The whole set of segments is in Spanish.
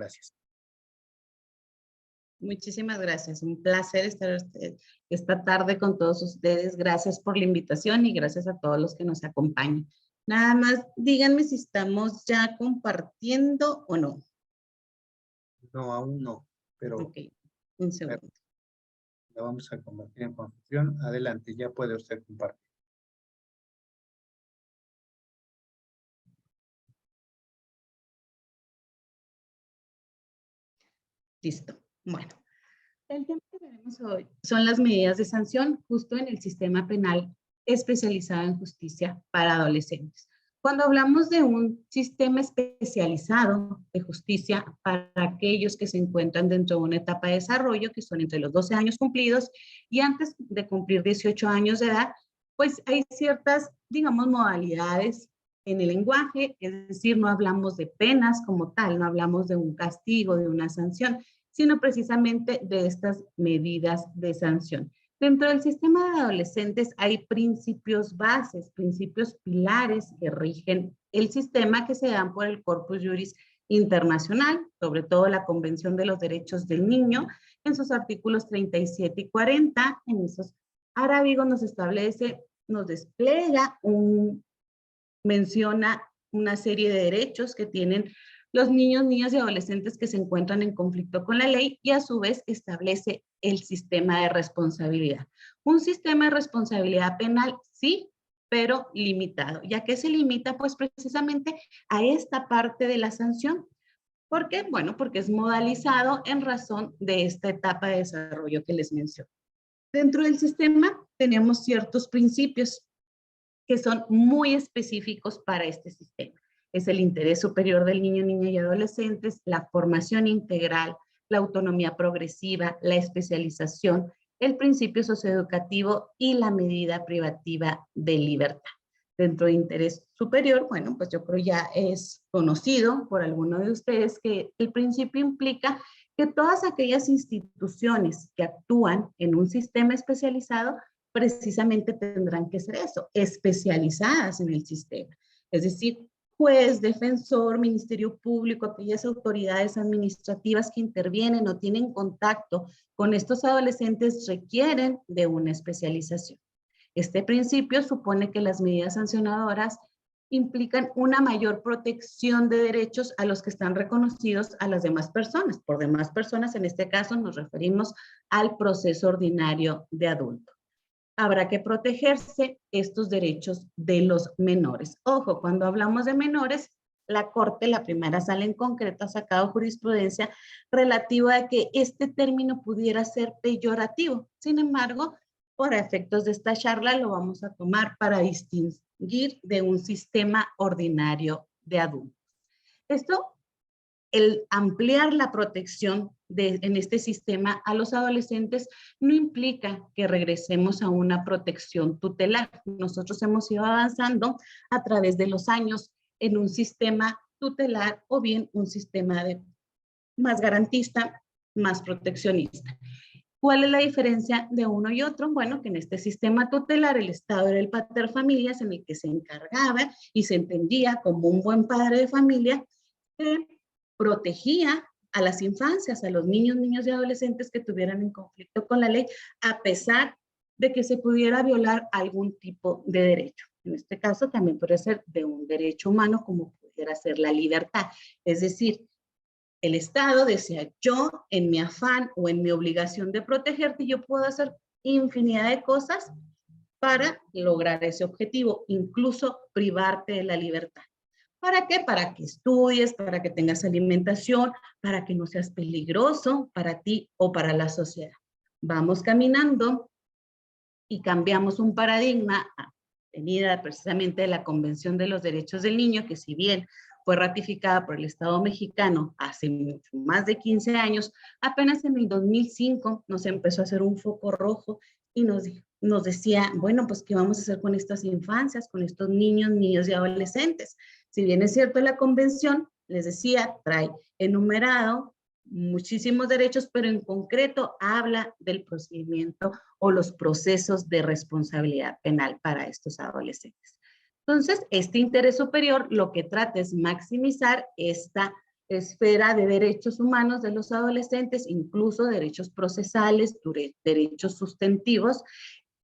gracias. Muchísimas gracias. Un placer estar esta tarde con todos ustedes. Gracias por la invitación y gracias a todos los que nos acompañan. Nada más, díganme si estamos ya compartiendo o no. No, aún no, pero Ok, un segundo. la vamos a convertir en confusión. Adelante, ya puede usted compartir. Listo. Bueno, el tema que veremos hoy son las medidas de sanción justo en el sistema penal especializado en justicia para adolescentes. Cuando hablamos de un sistema especializado de justicia para aquellos que se encuentran dentro de una etapa de desarrollo, que son entre los 12 años cumplidos y antes de cumplir 18 años de edad, pues hay ciertas, digamos, modalidades en el lenguaje, es decir, no hablamos de penas como tal, no hablamos de un castigo, de una sanción, sino precisamente de estas medidas de sanción. Dentro del sistema de adolescentes hay principios bases, principios pilares que rigen el sistema que se dan por el Corpus Juris Internacional, sobre todo la Convención de los Derechos del Niño, en sus artículos 37 y 40. En esos arábigos nos establece, nos despliega, menciona una serie de derechos que tienen los niños, niñas y adolescentes que se encuentran en conflicto con la ley y a su vez establece el sistema de responsabilidad. Un sistema de responsabilidad penal, sí, pero limitado. ¿Ya que se limita? Pues precisamente a esta parte de la sanción. ¿Por qué? Bueno, porque es modalizado en razón de esta etapa de desarrollo que les menciono. Dentro del sistema tenemos ciertos principios que son muy específicos para este sistema. Es el interés superior del niño, niña y adolescentes, la formación integral, la autonomía progresiva, la especialización, el principio socioeducativo y la medida privativa de libertad. Dentro de interés superior, bueno, pues yo creo ya es conocido por alguno de ustedes que el principio implica que todas aquellas instituciones que actúan en un sistema especializado precisamente tendrán que ser eso, especializadas en el sistema. Es decir, juez, defensor, ministerio público, aquellas autoridades administrativas que intervienen o tienen contacto con estos adolescentes requieren de una especialización. Este principio supone que las medidas sancionadoras implican una mayor protección de derechos a los que están reconocidos a las demás personas. Por demás personas, en este caso, nos referimos al proceso ordinario de adulto. Habrá que protegerse estos derechos de los menores. Ojo, cuando hablamos de menores, la Corte, la primera sala en concreto, ha sacado jurisprudencia relativa a que este término pudiera ser peyorativo. Sin embargo, por efectos de esta charla, lo vamos a tomar para distinguir de un sistema ordinario de adultos. Esto, el ampliar la protección en este sistema a los adolescentes no implica que regresemos a una protección tutelar. Nosotros hemos ido avanzando a través de los años en un sistema tutelar o bien un sistema más garantista, más proteccionista. ¿Cuál es la diferencia de uno y otro? Bueno, que en este sistema tutelar el Estado era el pater familias en el que se encargaba y se entendía como un buen padre de familia que protegía a las infancias, a los niños, niñas y adolescentes que tuvieran en conflicto con la ley, a pesar de que se pudiera violar algún tipo de derecho. En este caso también puede ser de un derecho humano como pudiera ser la libertad. Es decir, el Estado decía, yo en mi afán o en mi obligación de protegerte, yo puedo hacer infinidad de cosas para lograr ese objetivo, incluso privarte de la libertad. ¿Para qué? Para que estudies, para que tengas alimentación, para que no seas peligroso para ti o para la sociedad. Vamos caminando y cambiamos un paradigma venida precisamente de la Convención de los Derechos del Niño, que si bien fue ratificada por el Estado mexicano hace mucho más de 15 años, apenas en el 2005 nos empezó a hacer un foco rojo y nos decía, bueno, pues, ¿qué vamos a hacer con estas infancias, con estos niños, niños y adolescentes? Si bien es cierto, la convención, les decía, trae enumerado muchísimos derechos, pero en concreto habla del procedimiento o los procesos de responsabilidad penal para estos adolescentes. Entonces, este interés superior lo que trata es maximizar esta esfera de derechos humanos de los adolescentes, incluso derechos procesales, derechos sustantivos,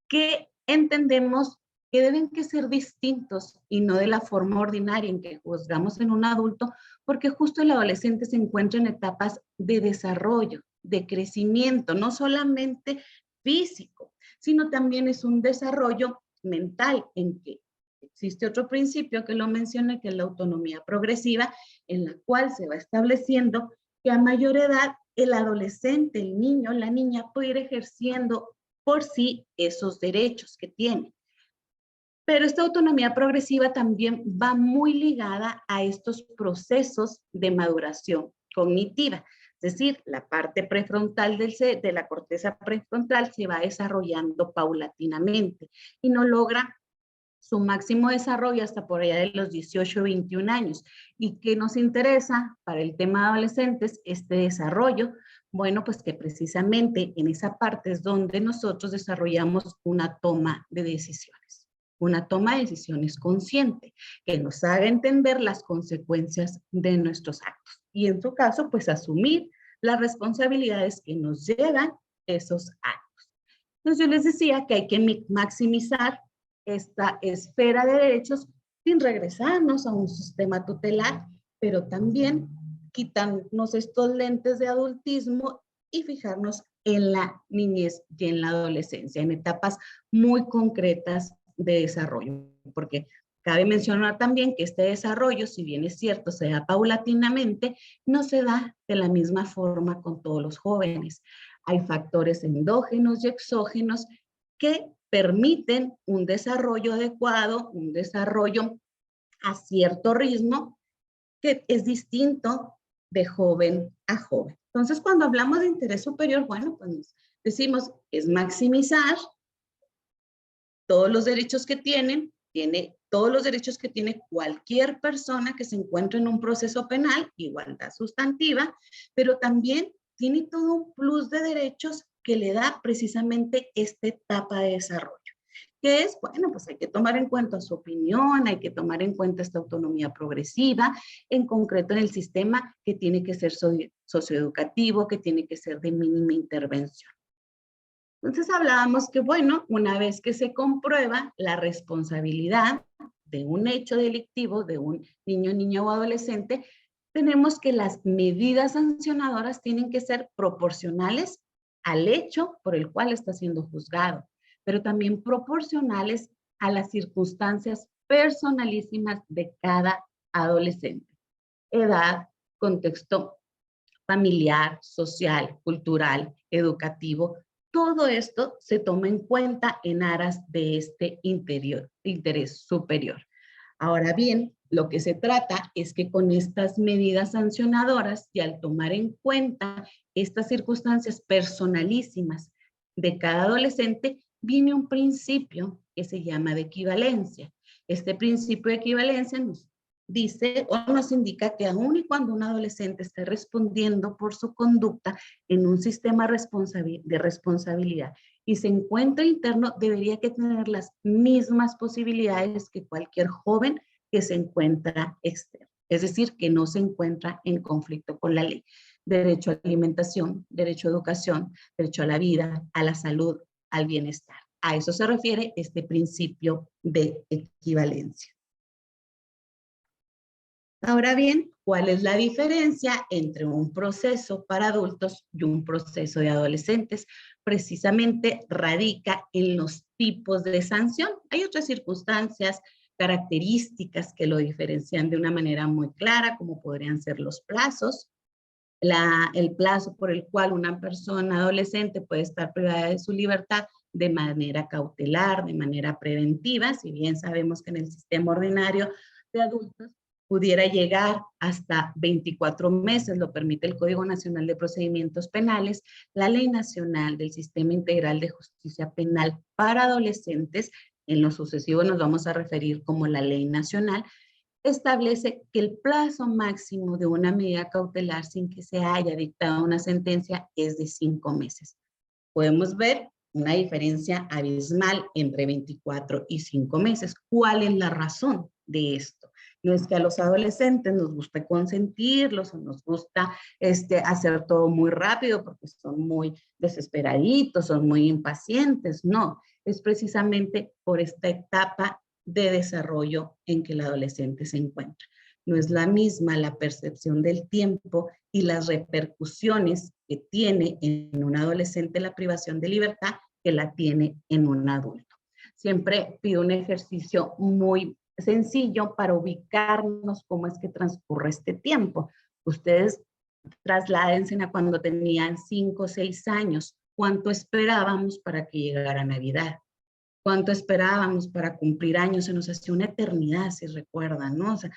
que entendemos que deben que ser distintos y no de la forma ordinaria en que juzgamos en un adulto, porque justo el adolescente se encuentra en etapas de desarrollo, de crecimiento, no solamente físico, sino también es un desarrollo mental en que existe otro principio que lo mencioné, que es la autonomía progresiva, en la cual se va estableciendo que a mayor edad el adolescente, el niño, la niña puede ir ejerciendo por sí esos derechos que tiene. Pero esta autonomía progresiva también va muy ligada a estos procesos de maduración cognitiva. Es decir, la parte prefrontal de la corteza prefrontal se va desarrollando paulatinamente y no logra su máximo desarrollo hasta por allá de los 18 o 21 años. ¿Y qué nos interesa para el tema de adolescentes? Este desarrollo. Bueno, pues que precisamente en esa parte es donde nosotros desarrollamos una toma de decisiones. Una toma de decisiones consciente, que nos haga entender las consecuencias de nuestros actos. Y en su caso, pues asumir las responsabilidades que nos llevan esos actos. Entonces yo les decía que hay que maximizar esta esfera de derechos sin regresarnos a un sistema tutelar, pero también quitarnos estos lentes de adultismo y fijarnos en la niñez y en la adolescencia, en etapas muy concretas de desarrollo, porque cabe mencionar también que este desarrollo, si bien es cierto, se da paulatinamente, no se da de la misma forma con todos los jóvenes. Hay factores endógenos y exógenos que permiten un desarrollo adecuado, un desarrollo a cierto ritmo que es distinto de joven a joven. Entonces, cuando hablamos de interés superior, bueno, pues decimos, es maximizar todos los derechos que tiene todos los derechos que tiene cualquier persona que se encuentre en un proceso penal, igualdad sustantiva, pero también tiene todo un plus de derechos que le da precisamente esta etapa de desarrollo. Que es, bueno, pues hay que tomar en cuenta su opinión, hay que tomar en cuenta esta autonomía progresiva, en concreto en el sistema que tiene que ser socioeducativo, que tiene que ser de mínima intervención. Entonces hablábamos que, bueno, una vez que se comprueba la responsabilidad de un hecho delictivo de un niño, niña o adolescente, tenemos que las medidas sancionadoras tienen que ser proporcionales al hecho por el cual está siendo juzgado, pero también proporcionales a las circunstancias personalísimas de cada adolescente. Edad, contexto familiar, social, cultural, educativo, todo esto se toma en cuenta en aras de este interés superior. Ahora bien, lo que se trata es que con estas medidas sancionadoras y al tomar en cuenta estas circunstancias personalísimas de cada adolescente, viene un principio que se llama de equivalencia. Este principio de equivalencia nos dice o nos indica que aun y cuando un adolescente esté respondiendo por su conducta en un sistema de responsabilidad y se encuentra interno, debería que tener las mismas posibilidades que cualquier joven que se encuentra externo. Es decir, que no se encuentra en conflicto con la ley. Derecho a alimentación, derecho a educación, derecho a la vida, a la salud, al bienestar. A eso se refiere este principio de equivalencia. Ahora bien, ¿cuál es la diferencia entre un proceso para adultos y un proceso de adolescentes? Precisamente radica en los tipos de sanción. Hay otras circunstancias, características que lo diferencian de una manera muy clara, como podrían ser los plazos. El plazo por el cual una persona adolescente puede estar privada de su libertad de manera cautelar, de manera preventiva, si bien sabemos que en el sistema ordinario de adultos pudiera llegar hasta 24 meses, lo permite el Código Nacional de Procedimientos Penales, la Ley Nacional del Sistema Integral de Justicia Penal para Adolescentes, en lo sucesivo nos vamos a referir como la Ley Nacional, establece que el plazo máximo de una medida cautelar sin que se haya dictado una sentencia es de 5 meses. Podemos ver una diferencia abismal entre 24 y 5 meses. ¿Cuál es la razón de esto? No es que a los adolescentes nos guste consentirlos o nos gusta hacer todo muy rápido porque son muy desesperaditos, son muy impacientes. No, es precisamente por esta etapa de desarrollo en que el adolescente se encuentra. No es la misma la percepción del tiempo y las repercusiones que tiene en un adolescente la privación de libertad que la tiene en un adulto. Siempre pido un ejercicio muy sencillo para ubicarnos cómo es que transcurre este tiempo. Ustedes trasládense a cuando tenían 5 o 6 años. ¿Cuánto esperábamos para que llegara Navidad? ¿Cuánto esperábamos para cumplir años? Se nos hacía una eternidad, si recuerdan, ¿no? O sea,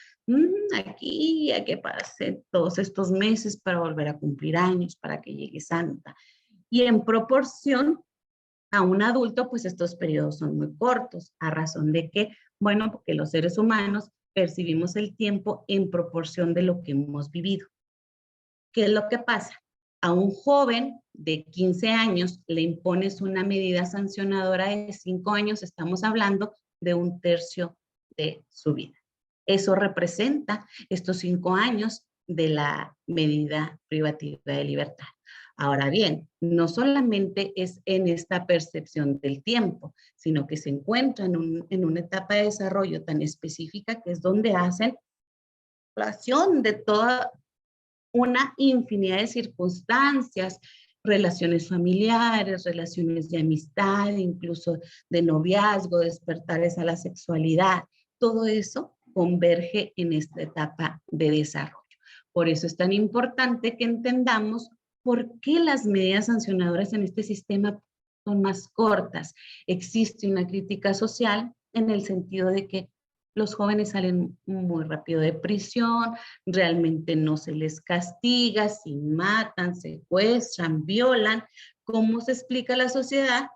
aquí a que pase todos estos meses para volver a cumplir años, para que llegue Santa. Y en proporción a un adulto, pues estos periodos son muy cortos, a razón de que, bueno, porque los seres humanos percibimos el tiempo en proporción de lo que hemos vivido. ¿Qué es lo que pasa? A un joven de 15 años le impones una medida sancionadora de 5 años, estamos hablando de 1/3 de su vida. Eso representa estos 5 años de la medida privativa de libertad. Ahora bien, no solamente es en esta percepción del tiempo, sino que se encuentra en una etapa de desarrollo tan específica que es donde hacen relación de toda una infinidad de circunstancias, relaciones familiares, relaciones de amistad, incluso de noviazgo, despertares a la sexualidad. Todo eso converge en esta etapa de desarrollo. Por eso es tan importante que entendamos por qué las medidas sancionadoras en este sistema son más cortas. Existe una crítica social en el sentido de que los jóvenes salen muy rápido de prisión, realmente no se les castiga, si matan, secuestran, violan. ¿Cómo se explica a la sociedad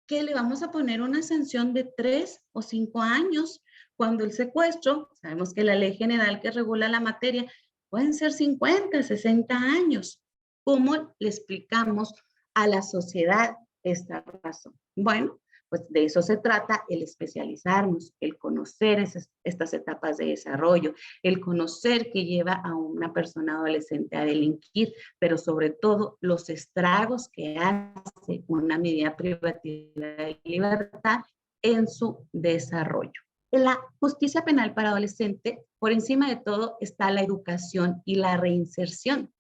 que le vamos a poner una sanción de 3 o 5 años cuando el secuestro, sabemos que la ley general que regula la materia, pueden ser 50, 60 años? ¿Cómo le explicamos a la sociedad esta razón? Bueno, pues de eso se trata el especializarnos, el conocer estas etapas de desarrollo, el conocer que lleva a una persona adolescente a delinquir, pero sobre todo los estragos que hace una medida privativa de libertad en su desarrollo. En la justicia penal para adolescente, por encima de todo está la educación y la reinserción.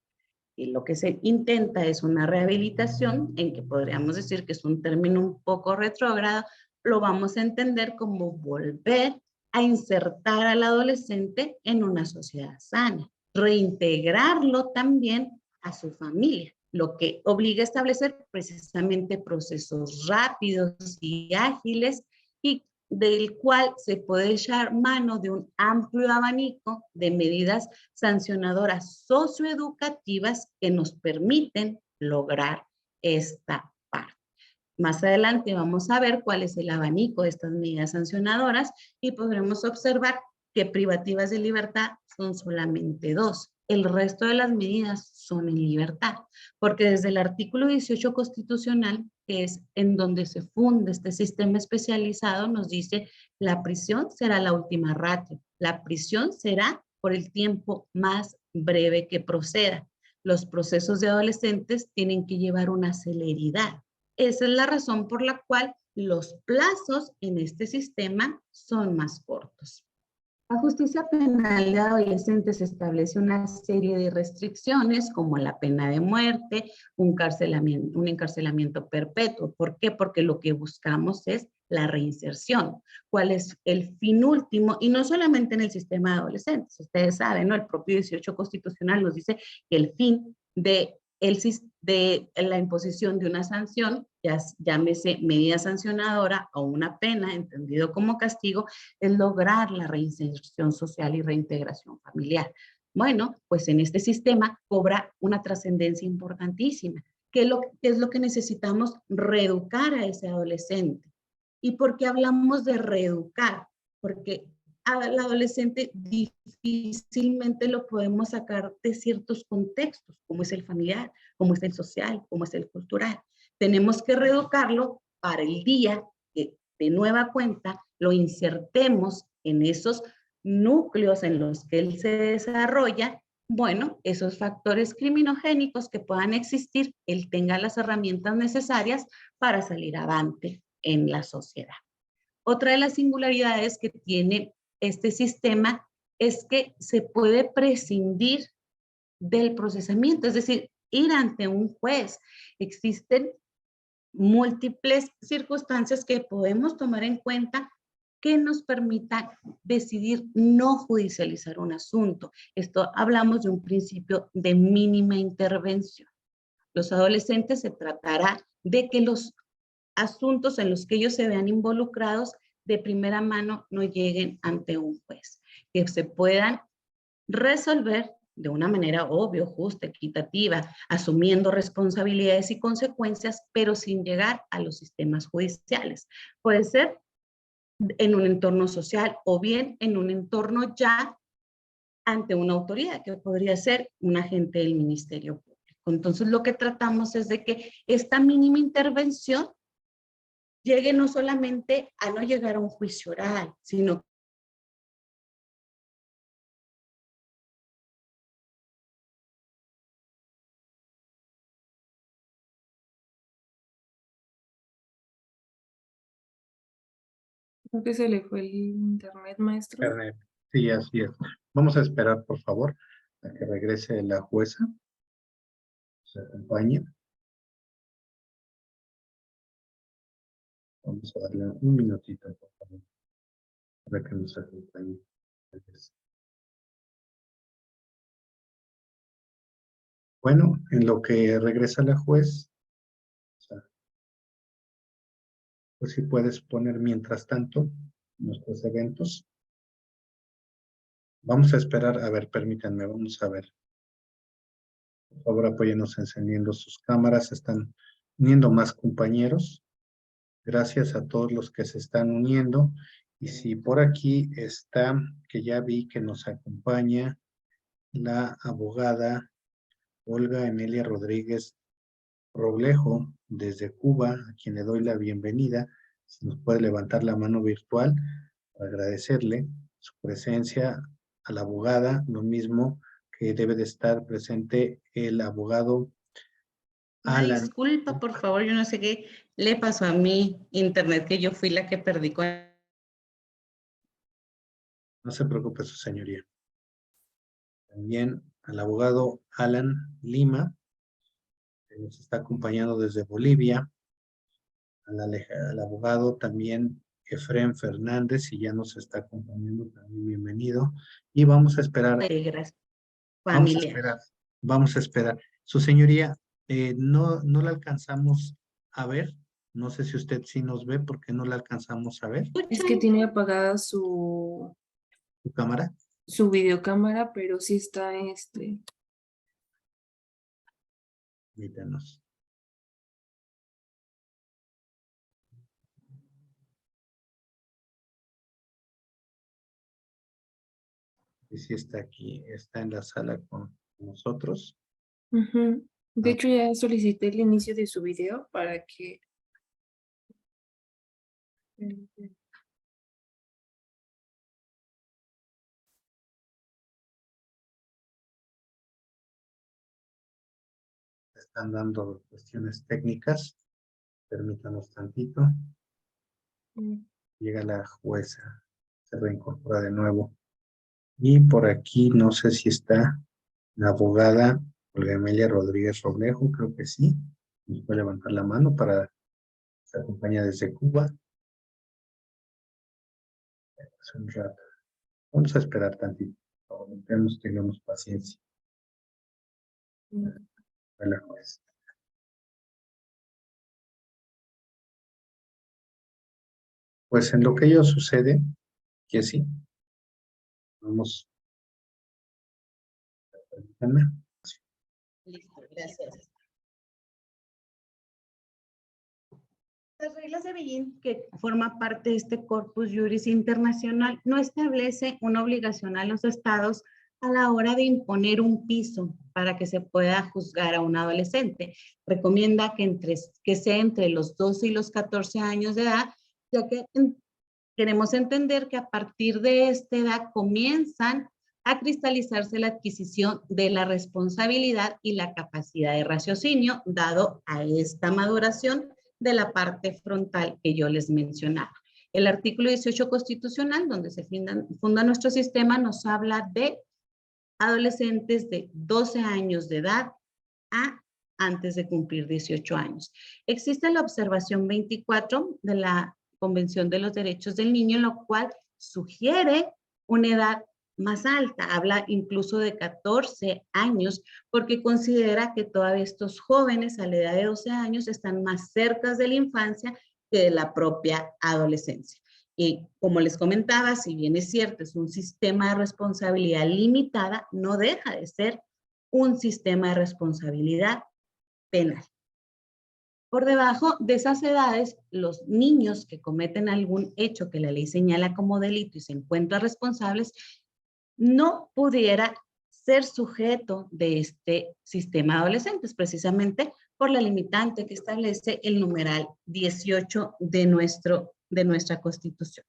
Y lo que se intenta es una rehabilitación, en que podríamos decir que es un término un poco retrógrado, lo vamos a entender como volver a insertar al adolescente en una sociedad sana, reintegrarlo también a su familia, lo que obliga a establecer precisamente procesos rápidos y ágiles y del cual se puede echar mano de un amplio abanico de medidas sancionadoras socioeducativas que nos permiten lograr esta parte. Más adelante vamos a ver cuál es el abanico de estas medidas sancionadoras y podremos observar que privativas de libertad son solamente 2. El resto de las medidas son en libertad, porque desde el artículo 18 constitucional, que es en donde se funda este sistema especializado, nos dice la prisión será la última ratio. La prisión será por el tiempo más breve que proceda. Los procesos de adolescentes tienen que llevar una celeridad. Esa es la razón por la cual los plazos en este sistema son más cortos. La justicia penal de adolescentes establece una serie de restricciones como la pena de muerte, un encarcelamiento perpetuo. ¿Por qué? Porque lo que buscamos es la reinserción. ¿Cuál es el fin último? Y no solamente en el sistema de adolescentes. Ustedes saben, ¿no? El propio 18 constitucional nos dice que el fin de la imposición de una sanción, llámese medida sancionadora o una pena, entendido como castigo, es lograr la reinserción social y reintegración familiar. Bueno, pues en este sistema cobra una trascendencia importantísima. ¿Qué es lo que necesitamos? Reeducar a ese adolescente. ¿Y por qué hablamos de reeducar? Porque al adolescente difícilmente lo podemos sacar de ciertos contextos, como es el familiar, como es el social, como es el cultural. Tenemos que reeducarlo para el día que de nueva cuenta lo insertemos en esos núcleos en los que él se desarrolla, bueno, esos factores criminogénicos que puedan existir, él tenga las herramientas necesarias para salir avante en la sociedad. Otra de las singularidades que tiene este sistema es que se puede prescindir del procesamiento, es decir, ir ante un juez. Existen múltiples circunstancias que podemos tomar en cuenta que nos permita decidir no judicializar un asunto. Esto hablamos de un principio de mínima intervención. Los adolescentes se tratará de que los asuntos en los que ellos se vean involucrados de primera mano no lleguen ante un juez, que se puedan resolver de una manera obvia, justa, equitativa, asumiendo responsabilidades y consecuencias, pero sin llegar a los sistemas judiciales. Puede ser en un entorno social o bien en un entorno ya ante una autoridad, que podría ser un agente del Ministerio Público. Entonces, lo que tratamos es de que esta mínima intervención llegue no solamente a no llegar a un juicio oral, sino Creo que se le fue el internet, maestro. Internet. Sí, así es. Vamos a esperar, por favor, a que regrese la jueza. Se acompañe. Vamos a darle un minutito, por favor, para que nos acompañe. Bueno, en lo que regresa la juez, pues si puedes poner mientras tanto nuestros eventos. Vamos a esperar, a ver, permítanme, vamos a ver. Por favor, apóyenos encendiendo sus cámaras, están uniendo más compañeros. Gracias a todos los que se están uniendo. Y si por aquí está, que ya vi que nos acompaña la abogada Olga Emilia Rodríguez Roblejo desde Cuba, a quien le doy la bienvenida. Si nos puede levantar la mano virtual para agradecerle su presencia a la abogada, lo mismo que debe de estar presente el abogado Alan. disculpa, por favor, yo no sé qué le pasó a mi internet, que yo fui la que perdí con... No se preocupe, su señoría. También al abogado Alan Lima, que nos está acompañando desde Bolivia. Al abogado también Efrén Fernández, y ya nos está acompañando, también bienvenido. Y vamos a esperar. Gracias. Familiar. Vamos a esperar. Su señoría, no la alcanzamos a ver. No sé si usted sí nos ve, porque no la alcanzamos a ver. Es que tiene apagada su ¿Su cámara? videocámara, pero sí está Permítanos. Y sí está aquí, está en la sala con nosotros. De hecho, ya solicité el inicio de su video para que... Están dando cuestiones técnicas. Permítanos tantito. Llega la jueza, se reincorpora de nuevo. Y por aquí no sé si está la abogada Olga Emilia Rodríguez Roblejo, creo que sí. Nos puede levantar la mano para se acompaña desde Cuba. Hace un rato. Vamos a esperar tantito. Tengamos paciencia. La jueza. Pues en lo que ello sucede, que sí. Vamos. Permítanme. Listo, gracias. Las reglas de Beijing, que forma parte de este Corpus Juris Internacional, no establece una obligación a los estados a la hora de imponer un piso para que se pueda juzgar a un adolescente. Recomienda que sea entre los 12 y los 14 años de edad, ya que queremos entender que a partir de esta edad comienzan a cristalizarse la adquisición de la responsabilidad y la capacidad de raciocinio, dado a esta maduración de la parte frontal que yo les mencionaba. El artículo 18 constitucional, donde se funda nuestro sistema, nos habla de adolescentes de 12 años de edad a antes de cumplir 18 años. Existe la observación 24 de la Convención de los Derechos del Niño, en lo cual sugiere una edad más alta, habla incluso de 14 años, porque considera que todavía estos jóvenes a la edad de 12 años están más cerca de la infancia que de la propia adolescencia. Y como les comentaba, si bien es cierto, es un sistema de responsabilidad limitada, no deja de ser un sistema de responsabilidad penal. Por debajo de esas edades, los niños que cometen algún hecho que la ley señala como delito y se encuentran responsables, no pudiera ser sujeto de este sistema de adolescentes, precisamente por la limitante que establece el numeral 18 de nuestra Constitución.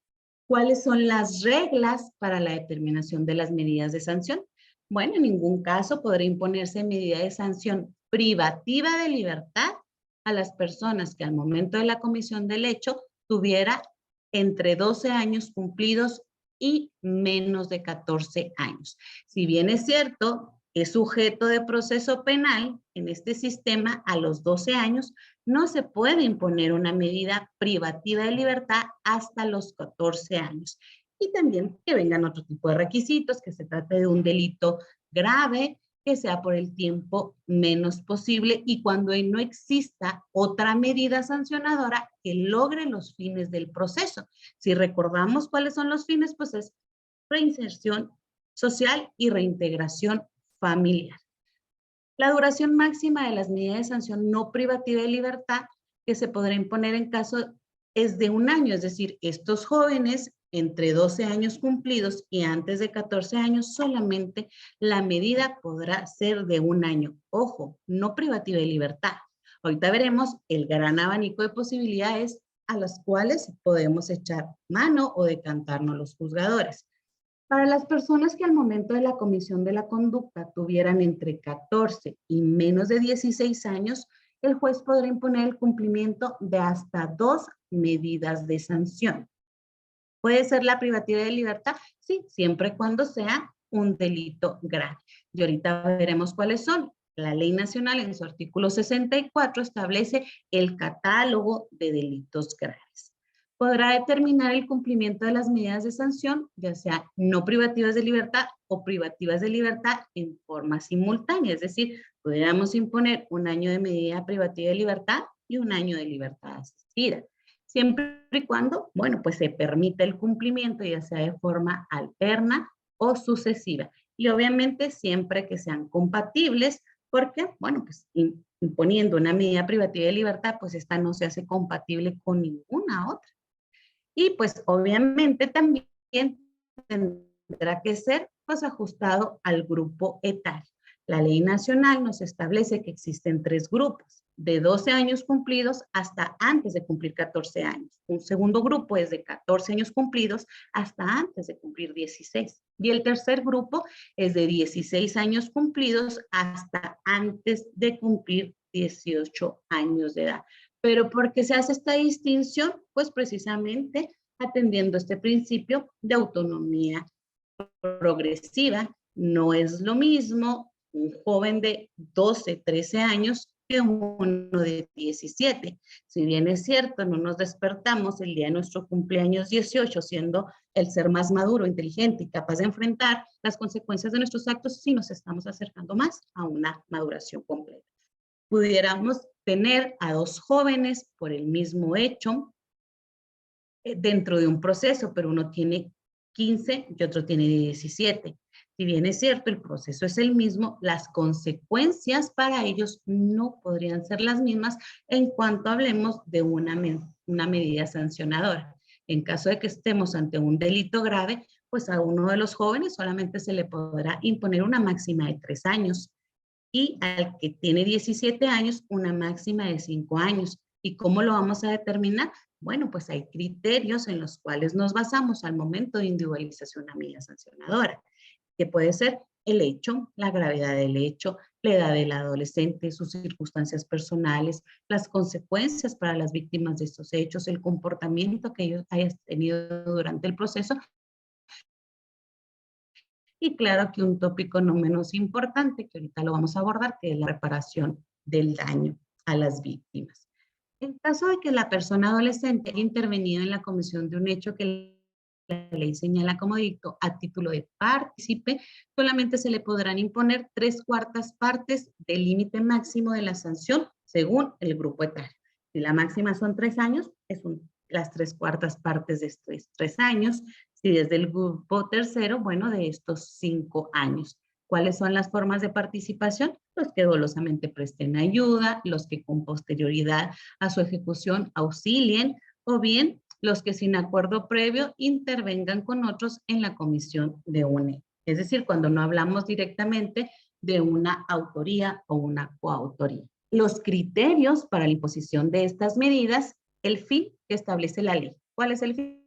¿Cuáles son las reglas para la determinación de las medidas de sanción? Bueno, en ningún caso podrá imponerse medida de sanción privativa de libertad a las personas que al momento de la comisión del hecho tuviera entre 12 años cumplidos y menos de 14 años. Si bien es cierto, es sujeto de proceso penal en este sistema a los 12 años, no se puede imponer una medida privativa de libertad hasta los 14 años. Y también que vengan otro tipo de requisitos, que se trate de un delito grave, que sea por el tiempo menos posible y cuando no exista otra medida sancionadora que logre los fines del proceso. Si recordamos cuáles son los fines, pues es reinserción social y reintegración familiar. La duración máxima de las medidas de sanción no privativa de libertad que se podrá imponer en caso es de 1 año, es decir, estos jóvenes entre 12 años cumplidos y antes de 14 años, solamente la medida podrá ser de 1 año. Ojo, no privativa de libertad. Ahorita veremos el gran abanico de posibilidades a las cuales podemos echar mano o decantarnos los juzgadores. Para las personas que al momento de la comisión de la conducta tuvieran entre 14 y menos de 16 años, el juez podrá imponer el cumplimiento de hasta 2 medidas de sanción. ¿Puede ser la privativa de libertad? Sí, siempre y cuando sea un delito grave. Y ahorita veremos cuáles son. La Ley Nacional en su artículo 64 establece el catálogo de delitos graves. Podrá determinar el cumplimiento de las medidas de sanción, ya sea no privativas de libertad o privativas de libertad en forma simultánea. Es decir, podríamos imponer 1 año de medida privativa de libertad y 1 año de libertad asistida. Siempre y cuando, bueno, pues se permita el cumplimiento, ya sea de forma alterna o sucesiva. Y obviamente siempre que sean compatibles, porque, bueno, pues imponiendo una medida privativa de libertad, pues esta no se hace compatible con ninguna otra. Y pues obviamente también tendrá que ser pues ajustado al grupo etario. La ley nacional nos establece que existen 3 grupos, de 12 años cumplidos hasta antes de cumplir 14 años. Un segundo grupo es de 14 años cumplidos hasta antes de cumplir 16. Y el tercer grupo es de 16 años cumplidos hasta antes de cumplir 18 años de edad. Pero ¿por qué se hace esta distinción? Pues precisamente atendiendo este principio de autonomía progresiva. No es lo mismo un joven de 12, 13 años que uno de 17. Si bien es cierto, no nos despertamos el día de nuestro cumpleaños 18 siendo el ser más maduro, inteligente y capaz de enfrentar las consecuencias de nuestros actos, sí nos estamos acercando más a una maduración completa. Pudiéramos tener a 2 jóvenes por el mismo hecho dentro de un proceso, pero uno tiene 15 y otro tiene 17. Si bien es cierto, el proceso es el mismo, las consecuencias para ellos no podrían ser las mismas en cuanto hablemos de una medida sancionadora. En caso de que estemos ante un delito grave, pues a uno de los jóvenes solamente se le podrá imponer una máxima de 3 años y al que tiene 17 años una máxima de 5 años. ¿Y cómo lo vamos a determinar? Bueno, pues hay criterios en los cuales nos basamos al momento de individualización a medida sancionadora, que puede ser el hecho, la gravedad del hecho, la edad del adolescente, sus circunstancias personales, las consecuencias para las víctimas de estos hechos, el comportamiento que ellos hayan tenido durante el proceso. Y claro que un tópico no menos importante, que ahorita lo vamos a abordar, que es la reparación del daño a las víctimas. En caso de que la persona adolescente haya intervenido en la comisión de un hecho que la ley señala como delito a título de partícipe, solamente se le podrán imponer 3/4 partes del límite máximo de la sanción según el grupo etario. Si la máxima son 3 años, es las 3/4 partes de estos 3 años. Si desde el grupo tercero, bueno, de estos 5 años. ¿Cuáles son las formas de participación? Los que dolosamente presten ayuda, los que con posterioridad a su ejecución auxilien, o bien los que sin acuerdo previo intervengan con otros en la comisión de un hecho. Es decir, cuando no hablamos directamente de una autoría o una coautoría. Los criterios para la imposición de estas medidas, el fin que establece la ley. ¿Cuál es el fin?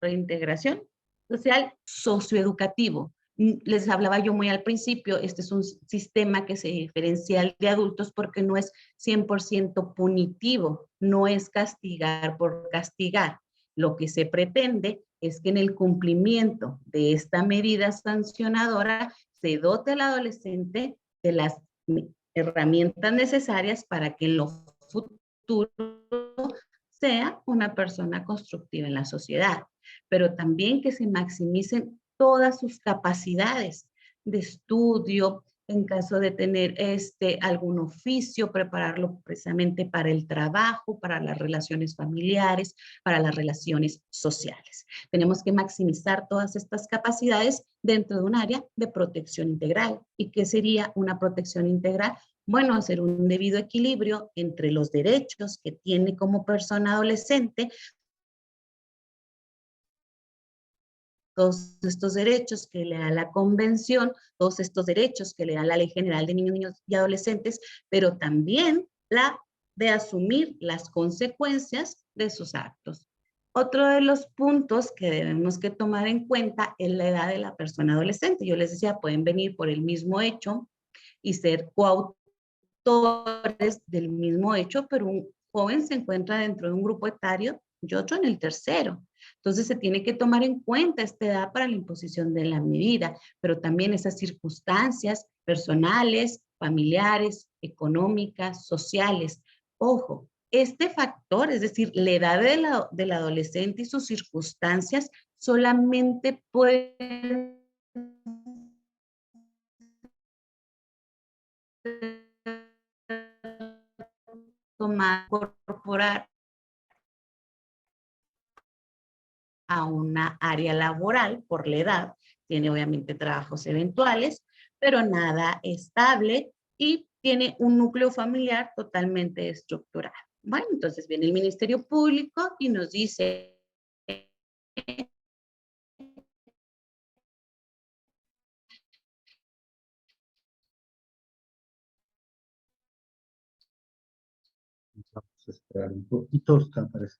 Reintegración social socioeducativo. Les hablaba yo muy al principio, este es un sistema que se diferencia al de adultos porque no es 100% punitivo, no es castigar por castigar. Lo que se pretende es que en el cumplimiento de esta medida sancionadora se dote al adolescente de las herramientas necesarias para que en lo futuro sea una persona constructiva en la sociedad, pero también que se maximicen todas sus capacidades de estudio, en caso de tener algún oficio, prepararlo precisamente para el trabajo, para las relaciones familiares, para las relaciones sociales. Tenemos que maximizar todas estas capacidades dentro de un área de protección integral. ¿Y qué sería una protección integral? Bueno, hacer un debido equilibrio entre los derechos que tiene como persona adolescente, todos estos derechos que le da la Convención, todos estos derechos que le da la Ley General de Niños y Adolescentes, pero también la de asumir las consecuencias de sus actos. Otro de los puntos que debemos que tomar en cuenta es la edad de la persona adolescente. Yo les decía, pueden venir por el mismo hecho y ser coautores del mismo hecho, pero un joven se encuentra dentro de un grupo etario y otro en el tercero. Entonces se tiene que tomar en cuenta esta edad para la imposición de la medida, pero también esas circunstancias personales, familiares, económicas, sociales. Ojo, este factor, es decir, la edad del adolescente y sus circunstancias, solamente puede tomar, incorporar a una área laboral por la edad. Tiene obviamente trabajos eventuales, pero nada estable y tiene un núcleo familiar totalmente estructurado. Bueno, entonces viene el Ministerio Público y nos dice Vamos a esperar un poquito, está parece.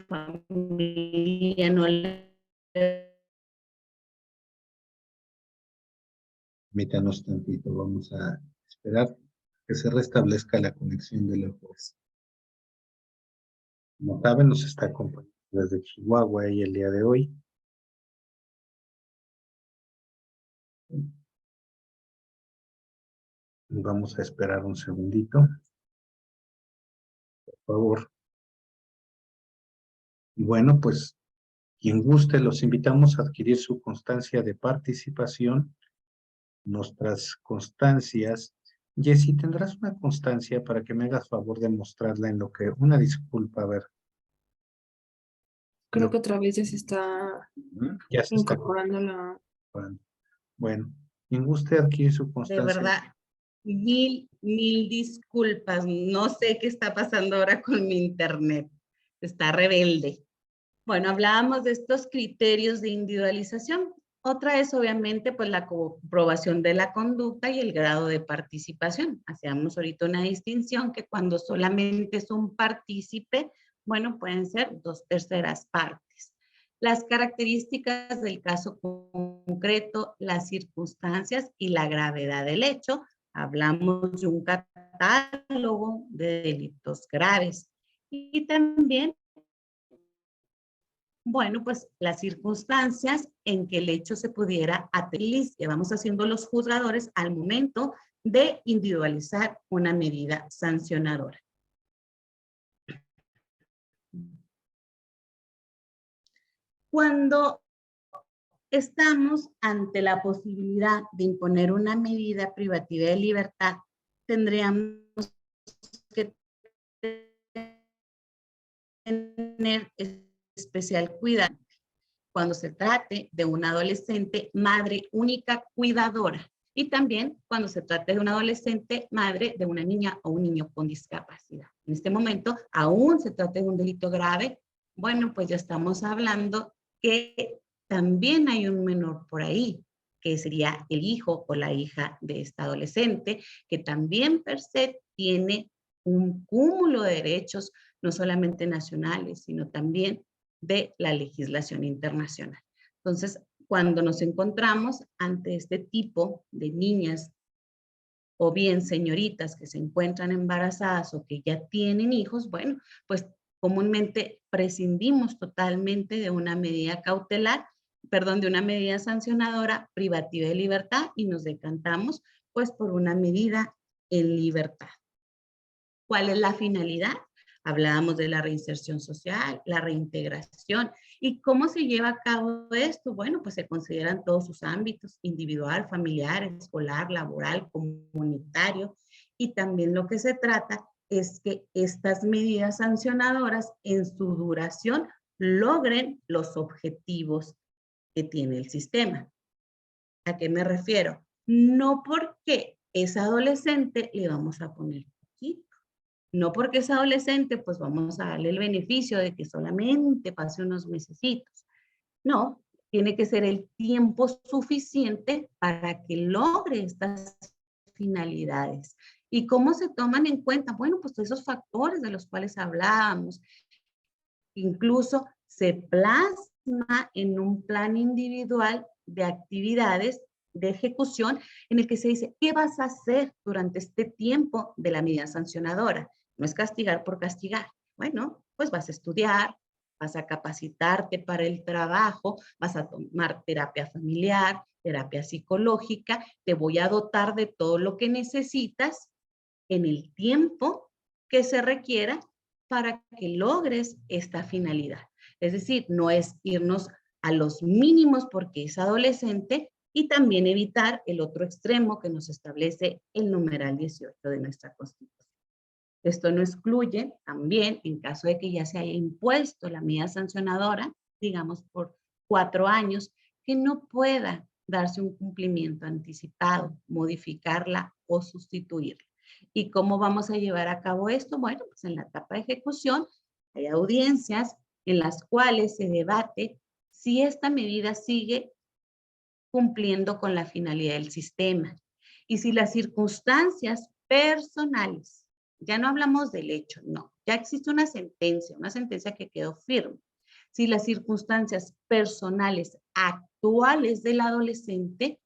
familia no le... Permítanos tantito, vamos a esperar que se restablezca la conexión de la juez. Como saben, nos está acompañando desde Chihuahua y el día de hoy. Vamos a esperar un segundito, por favor. Y bueno, pues quien guste, los invitamos a adquirir su constancia de participación, nuestras constancias. Jessy, ¿tendrás una constancia para que me hagas favor de mostrarla en lo que... Una disculpa, a ver. Creo que otra vez ya se está Ya se está incorporando la... incorporando. Bueno, quien guste adquirir su De constancia. verdad, mil disculpas. No sé qué está pasando ahora con mi internet. Está rebelde. Bueno, hablábamos de estos criterios de individualización. Otra es obviamente pues la comprobación de la conducta y el grado de participación. Hacíamos ahorita una distinción que cuando solamente es un partícipe, bueno, pueden ser 2/3 partes. Las características del caso concreto, las circunstancias y la gravedad del hecho. Hablamos de un catálogo de delitos graves. Y también bueno, pues las circunstancias en que el hecho se pudiera atribuir, que vamos haciendo los juzgadores al momento de individualizar una medida sancionadora. Cuando estamos ante la posibilidad de imponer una medida privativa de libertad, tendríamos que tener especial cuidado cuando se trate de una adolescente madre única cuidadora y también cuando se trate de una adolescente madre de una niña o un niño con discapacidad. En este momento, aún se trata de un delito grave, bueno, pues ya estamos hablando que también hay un menor por ahí, que sería el hijo o la hija de esta adolescente, que también per se tiene un cúmulo de derechos, no solamente nacionales, sino también de la legislación internacional. Entonces, cuando nos encontramos ante este tipo de niñas o bien señoritas que se encuentran embarazadas o que ya tienen hijos, bueno, pues comúnmente prescindimos totalmente de una medida cautelar, perdón, de una medida sancionadora privativa de libertad y nos decantamos pues por una medida en libertad. ¿Cuál es la finalidad? Hablábamos de la reinserción social, la reintegración. ¿Y cómo se lleva a cabo esto? Bueno, pues se consideran todos sus ámbitos, individual, familiar, escolar, laboral, comunitario. Y también lo que se trata es que estas medidas sancionadoras en su duración logren los objetivos que tiene el sistema. ¿A qué me refiero? No porque es adolescente le vamos a poner poquito. No porque es adolescente, pues vamos a darle el beneficio de que solamente pase unos mesecitos. No, tiene que ser el tiempo suficiente para que logre estas finalidades. ¿Y cómo se toman en cuenta? Bueno, pues esos factores de los cuales hablábamos. Incluso se plasma en un plan individual de actividades de ejecución en el que se dice, ¿qué vas a hacer durante este tiempo de la medida sancionadora? No es castigar por castigar. Bueno, pues vas a estudiar, vas a capacitarte para el trabajo, vas a tomar terapia familiar, terapia psicológica, te voy a dotar de todo lo que necesitas en el tiempo que se requiera para que logres esta finalidad. Es decir, no es irnos a los mínimos porque es adolescente y también evitar el otro extremo que nos establece el numeral 18 de nuestra Constitución. Esto no excluye también, en caso de que ya se haya impuesto la medida sancionadora, digamos por 4 años, que no pueda darse un cumplimiento anticipado, modificarla o sustituirla. ¿Y cómo vamos a llevar a cabo esto? Bueno, pues en la etapa de ejecución hay audiencias en las cuales se debate si esta medida sigue cumpliendo con la finalidad del sistema y si las circunstancias personales, ya no hablamos del hecho, no, ya existe una sentencia que quedó firme. Si las circunstancias personales actuales del adolescente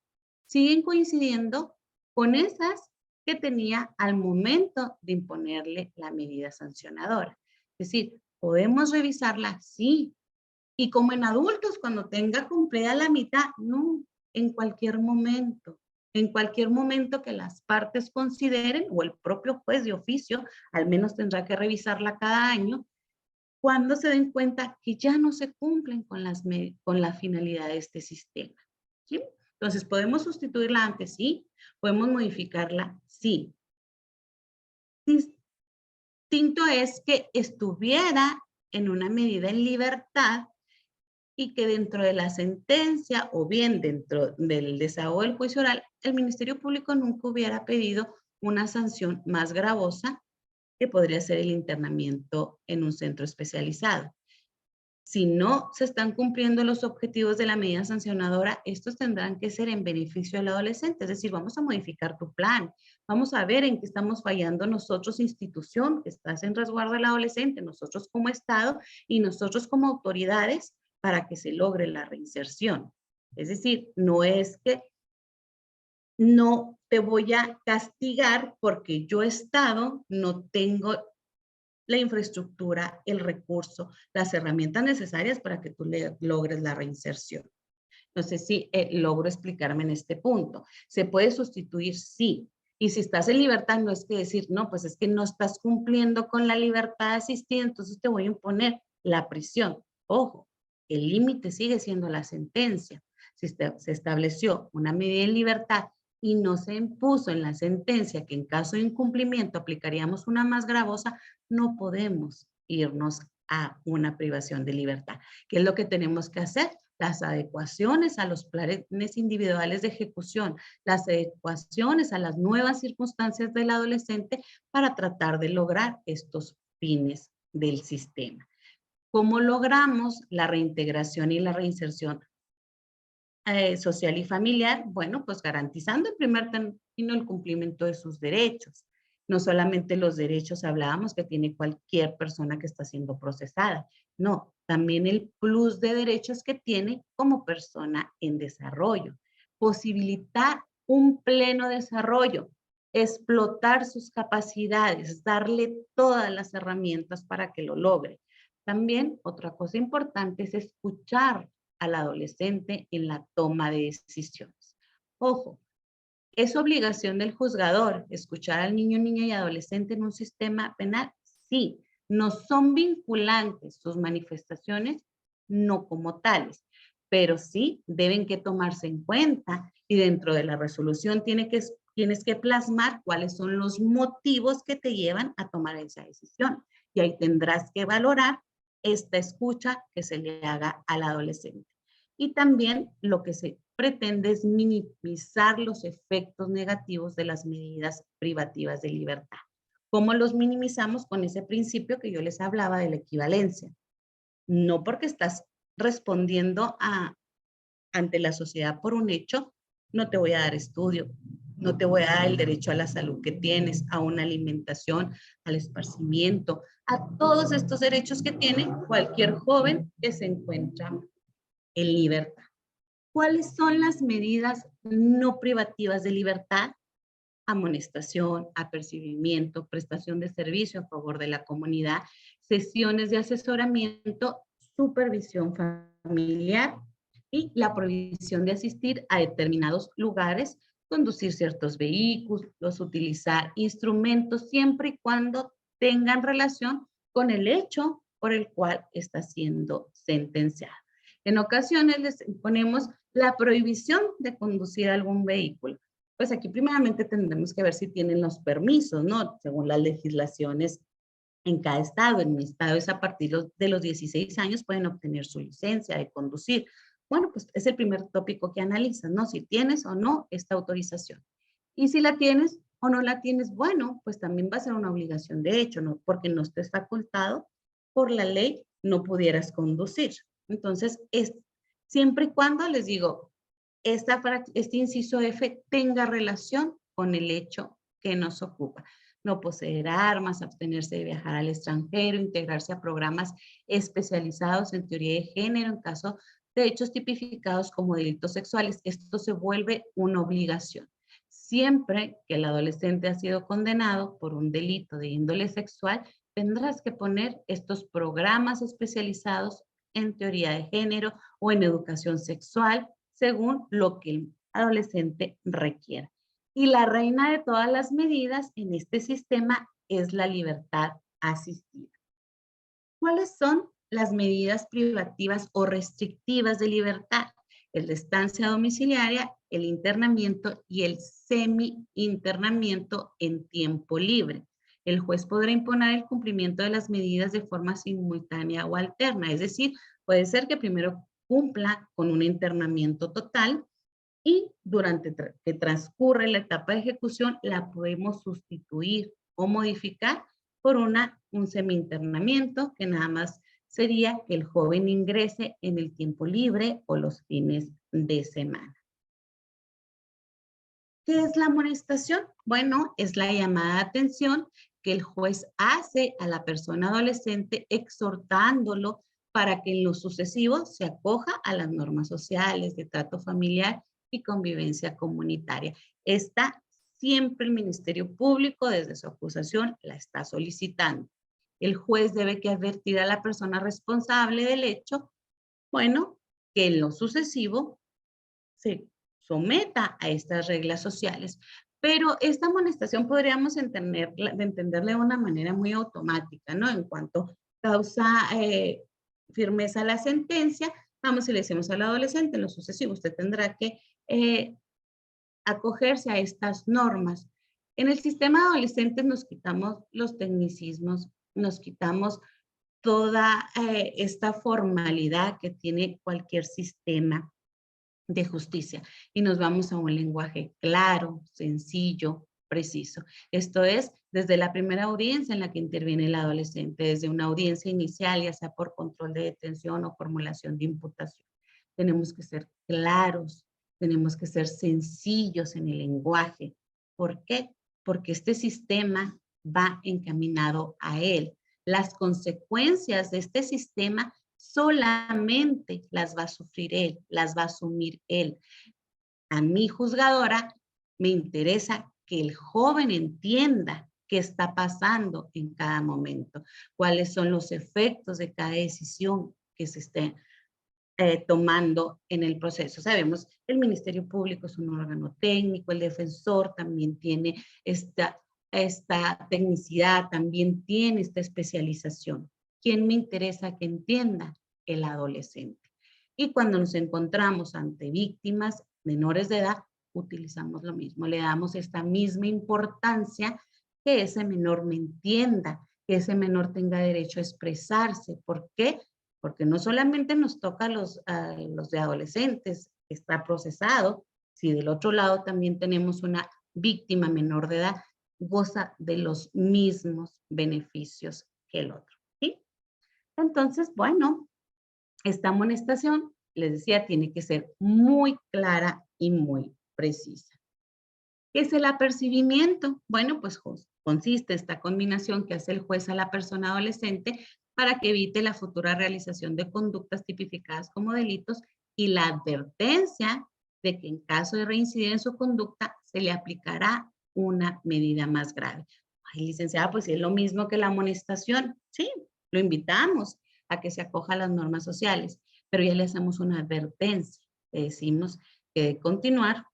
siguen coincidiendo con esas que tenía al momento de imponerle la medida sancionadora. Es decir, ¿podemos revisarla? Sí. Y como en adultos, cuando tenga cumplida la mitad, no, en cualquier momento que las partes consideren, o el propio juez de oficio, al menos tendrá que revisarla cada año, cuando se den cuenta que ya no se cumplen con la finalidad de este sistema. ¿Sí? Entonces, ¿podemos sustituirla antes? Sí. ¿Podemos modificarla? Sí. Distinto es que estuviera en una medida en libertad y que dentro de la sentencia o bien dentro del desahogo del juicio oral, el Ministerio Público nunca hubiera pedido una sanción más gravosa que podría ser el internamiento en un centro especializado. Si no se están cumpliendo los objetivos de la medida sancionadora, estos tendrán que ser en beneficio del adolescente. Es decir, vamos a modificar tu plan. Vamos a ver en qué estamos fallando nosotros, institución, que estás en resguardo del adolescente, nosotros como Estado y nosotros como autoridades para que se logre la reinserción. Es decir, no es que no te voy a castigar porque yo Estado no tengo la infraestructura, el recurso, las herramientas necesarias para que tú logres la reinserción. No sé si logro explicarme en este punto. ¿Se puede sustituir? Sí. Y si estás en libertad, no es que decir, no, pues es que no estás cumpliendo con la libertad asistida, entonces te voy a imponer la prisión. Ojo, el límite sigue siendo la sentencia. Si se estableció una medida en libertad y no se impuso en la sentencia que en caso de incumplimiento aplicaríamos una más gravosa, no podemos irnos a una privación de libertad. ¿Qué es lo que tenemos que hacer? Las adecuaciones a los planes individuales de ejecución, las adecuaciones a las nuevas circunstancias del adolescente para tratar de lograr estos fines del sistema. ¿Cómo logramos la reintegración y la reinserción social y familiar? Bueno, pues garantizando en primer término el cumplimiento de sus derechos. No solamente los derechos hablábamos que tiene cualquier persona que está siendo procesada, no, también el plus de derechos que tiene como persona en desarrollo. Posibilitar un pleno desarrollo, explotar sus capacidades, darle todas las herramientas para que lo logre. También otra cosa importante es escuchar al adolescente en la toma de decisiones. Ojo, ¿es obligación del juzgador escuchar al niño, niña y adolescente en un sistema penal? Sí, no son vinculantes sus manifestaciones, no como tales, pero sí deben que tomarse en cuenta y dentro de la resolución tienes que plasmar cuáles son los motivos que te llevan a tomar esa decisión. Y ahí tendrás que valorar esta escucha que se le haga al adolescente. Y también lo que se pretende es minimizar los efectos negativos de las medidas privativas de libertad. ¿Cómo los minimizamos? Con ese principio que yo les hablaba de la equivalencia. No porque estás respondiendo ante la sociedad por un hecho, no te voy a dar estudio, no te voy a dar el derecho a la salud que tienes, a una alimentación, al esparcimiento, a todos estos derechos que tiene cualquier joven que se encuentra en libertad. ¿Cuáles son las medidas no privativas de libertad? Amonestación, apercibimiento, prestación de servicio a favor de la comunidad, sesiones de asesoramiento, supervisión familiar y la prohibición de asistir a determinados lugares, conducir ciertos vehículos, utilizar instrumentos siempre y cuando tengan relación con el hecho por el cual está siendo sentenciado. En ocasiones les ponemos la prohibición de conducir algún vehículo. Pues aquí primeramente tendremos que ver si tienen los permisos, ¿no? Según las legislaciones en cada estado. En mi estado es a partir de los 16 años pueden obtener su licencia de conducir. Bueno, pues es el primer tópico que analizan, ¿no? Si tienes o no esta autorización. Y si la tienes o no la tienes, bueno, pues también va a ser una obligación de hecho, ¿no? Porque no estés facultado por la ley, no pudieras conducir. Entonces, siempre y cuando les digo, este inciso F tenga relación con el hecho que nos ocupa. No poseer armas, abstenerse de viajar al extranjero, integrarse a programas especializados en teoría de género en caso de hechos tipificados como delitos sexuales. Esto se vuelve una obligación. Siempre que el adolescente ha sido condenado por un delito de índole sexual, tendrás que poner estos programas especializados en teoría de género o en educación sexual, según lo que el adolescente requiera. Y la reina de todas las medidas en este sistema es la libertad asistida. ¿Cuáles son las medidas privativas o restrictivas de libertad? El de estancia domiciliaria, el internamiento y el semi-internamiento en tiempo libre. El juez podrá imponer el cumplimiento de las medidas de forma simultánea o alterna, es decir, puede ser que primero cumpla con un internamiento total y durante que transcurre la etapa de ejecución la podemos sustituir o modificar por un semi-internamiento que nada más sería que el joven ingrese en el tiempo libre o los fines de semana. ¿Qué es la amonestación? Bueno, es la llamada de atención que el juez hace a la persona adolescente exhortándolo para que en lo sucesivo se acoja a las normas sociales de trato familiar y convivencia comunitaria. Esta siempre el Ministerio Público desde su acusación la está solicitando. El juez debe que advertir a la persona responsable del hecho, bueno, que en lo sucesivo se someta a estas reglas sociales. Pero esta amonestación podríamos entenderla de una manera muy automática, ¿no? En cuanto causa firmeza a la sentencia, vamos y le decimos al adolescente, en lo sucesivo usted tendrá que acogerse a estas normas. En el sistema adolescente nos quitamos los tecnicismos, nos quitamos toda esta formalidad que tiene cualquier sistema de justicia y nos vamos a un lenguaje claro, sencillo, preciso. Esto es desde la primera audiencia en la que interviene el adolescente, desde una audiencia inicial, ya sea por control de detención o formulación de imputación. Tenemos que ser claros, tenemos que ser sencillos en el lenguaje. ¿Por qué? Porque este sistema va encaminado a él. Las consecuencias de este sistema solamente las va a sufrir él, las va a asumir él. A mi juzgadora me interesa que el joven entienda qué está pasando en cada momento, cuáles son los efectos de cada decisión que se esté tomando en el proceso. Sabemos, el Ministerio Público es un órgano técnico, el defensor también tiene esta tecnicidad, también tiene esta especialización. ¿Quién me interesa que entienda? El adolescente. Y cuando nos encontramos ante víctimas menores de edad, utilizamos lo mismo, le damos esta misma importancia que ese menor me entienda, que ese menor tenga derecho a expresarse. ¿Por qué? Porque no solamente nos toca a los de adolescentes, está procesado, si del otro lado también tenemos una víctima menor de edad, goza de los mismos beneficios que el otro, ¿sí? Entonces, bueno, esta amonestación, les decía, tiene que ser muy clara y muy precisa. ¿Qué es el apercibimiento? Bueno, pues consiste esta combinación que hace el juez a la persona adolescente para que evite la futura realización de conductas tipificadas como delitos y la advertencia de que en caso de reincidir en su conducta se le aplicará una medida más grave. Ay, licenciada, pues es lo mismo que la amonestación. Sí, lo invitamos a que se acoja a las normas sociales, pero ya le hacemos una advertencia. Le decimos que de continuar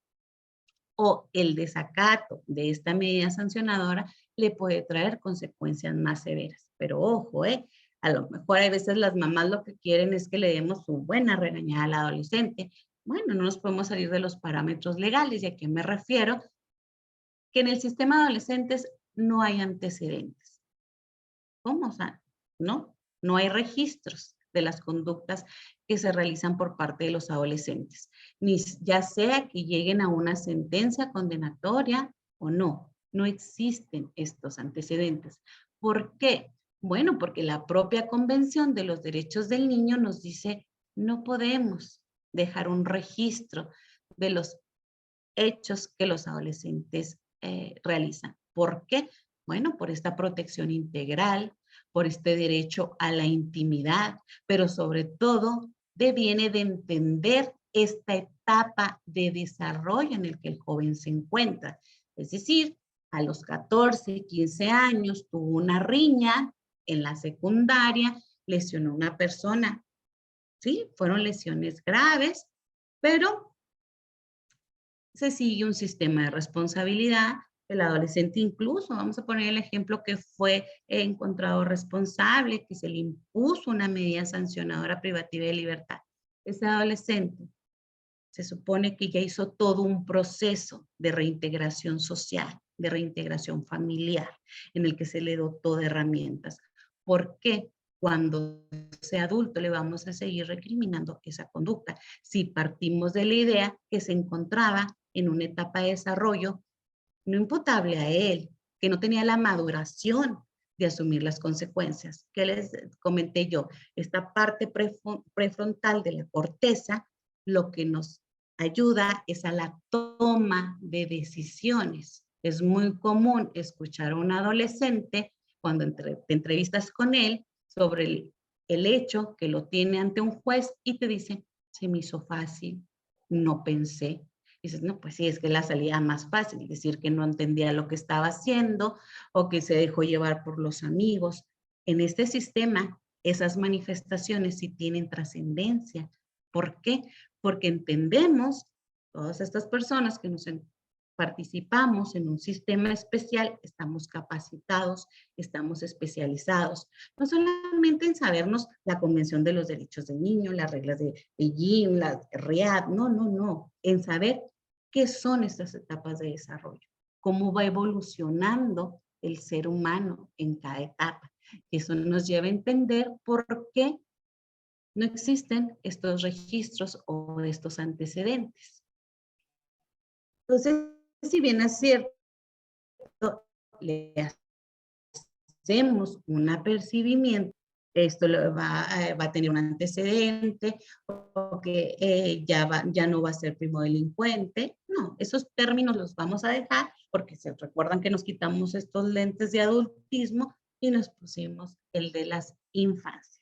o el desacato de esta medida sancionadora le puede traer consecuencias más severas. Pero ojo, a lo mejor a veces las mamás lo que quieren es que le demos una buena regañada al adolescente. Bueno, no nos podemos salir de los parámetros legales. ¿Y a qué me refiero? Que en el sistema de adolescentes no hay antecedentes. ¿Cómo? O sea, no hay registros de las conductas que se realizan por parte de los adolescentes, ni ya sea que lleguen a una sentencia condenatoria o no. No existen estos antecedentes. ¿Por qué? Bueno, porque la propia Convención de los Derechos del Niño nos dice no podemos dejar un registro de los hechos que los adolescentes realizan. ¿Por qué? Bueno, por esta protección integral, por este derecho a la intimidad, pero sobre todo viene de entender esta etapa de desarrollo en el que el joven se encuentra. Es decir, a los 14, 15 años tuvo una riña en la secundaria, lesionó a una persona. Sí, fueron lesiones graves, pero se sigue un sistema de responsabilidad. El adolescente incluso, vamos a poner el ejemplo que fue encontrado responsable, que se le impuso una medida sancionadora privativa de libertad. Ese adolescente se supone que ya hizo todo un proceso de reintegración social, de reintegración familiar, en el que se le dotó de herramientas. ¿Por qué? Cuando sea adulto le vamos a seguir recriminando esa conducta. Si partimos de la idea que se encontraba en una etapa de desarrollo no imputable a él, que no tenía la maduración de asumir las consecuencias. ¿Qué les comenté yo? Esta parte prefrontal de la corteza lo que nos ayuda es a la toma de decisiones. Es muy común escuchar a un adolescente cuando te entrevistas con él sobre el hecho que lo tiene ante un juez y te dice, se me hizo fácil, no pensé. Y dices, no, pues sí, es que la salida más fácil, decir que no entendía lo que estaba haciendo o que se dejó llevar por los amigos. En este sistema, esas manifestaciones sí tienen trascendencia. ¿Por qué? Porque entendemos, todas estas personas que participamos en un sistema especial, estamos capacitados, estamos especializados, no solamente en sabernos la Convención de los Derechos del Niño, las reglas de Beijing, la RIAD, no, en saber qué son estas etapas de desarrollo, cómo va evolucionando el ser humano en cada etapa. Eso nos lleva a entender por qué no existen estos registros o estos antecedentes. Entonces, si bien es cierto, le hacemos un apercibimiento, esto va a tener un antecedente, o que ya no va a ser primo delincuente. No, esos términos los vamos a dejar porque se recuerdan que nos quitamos estos lentes de adultismo y nos pusimos el de las infancias.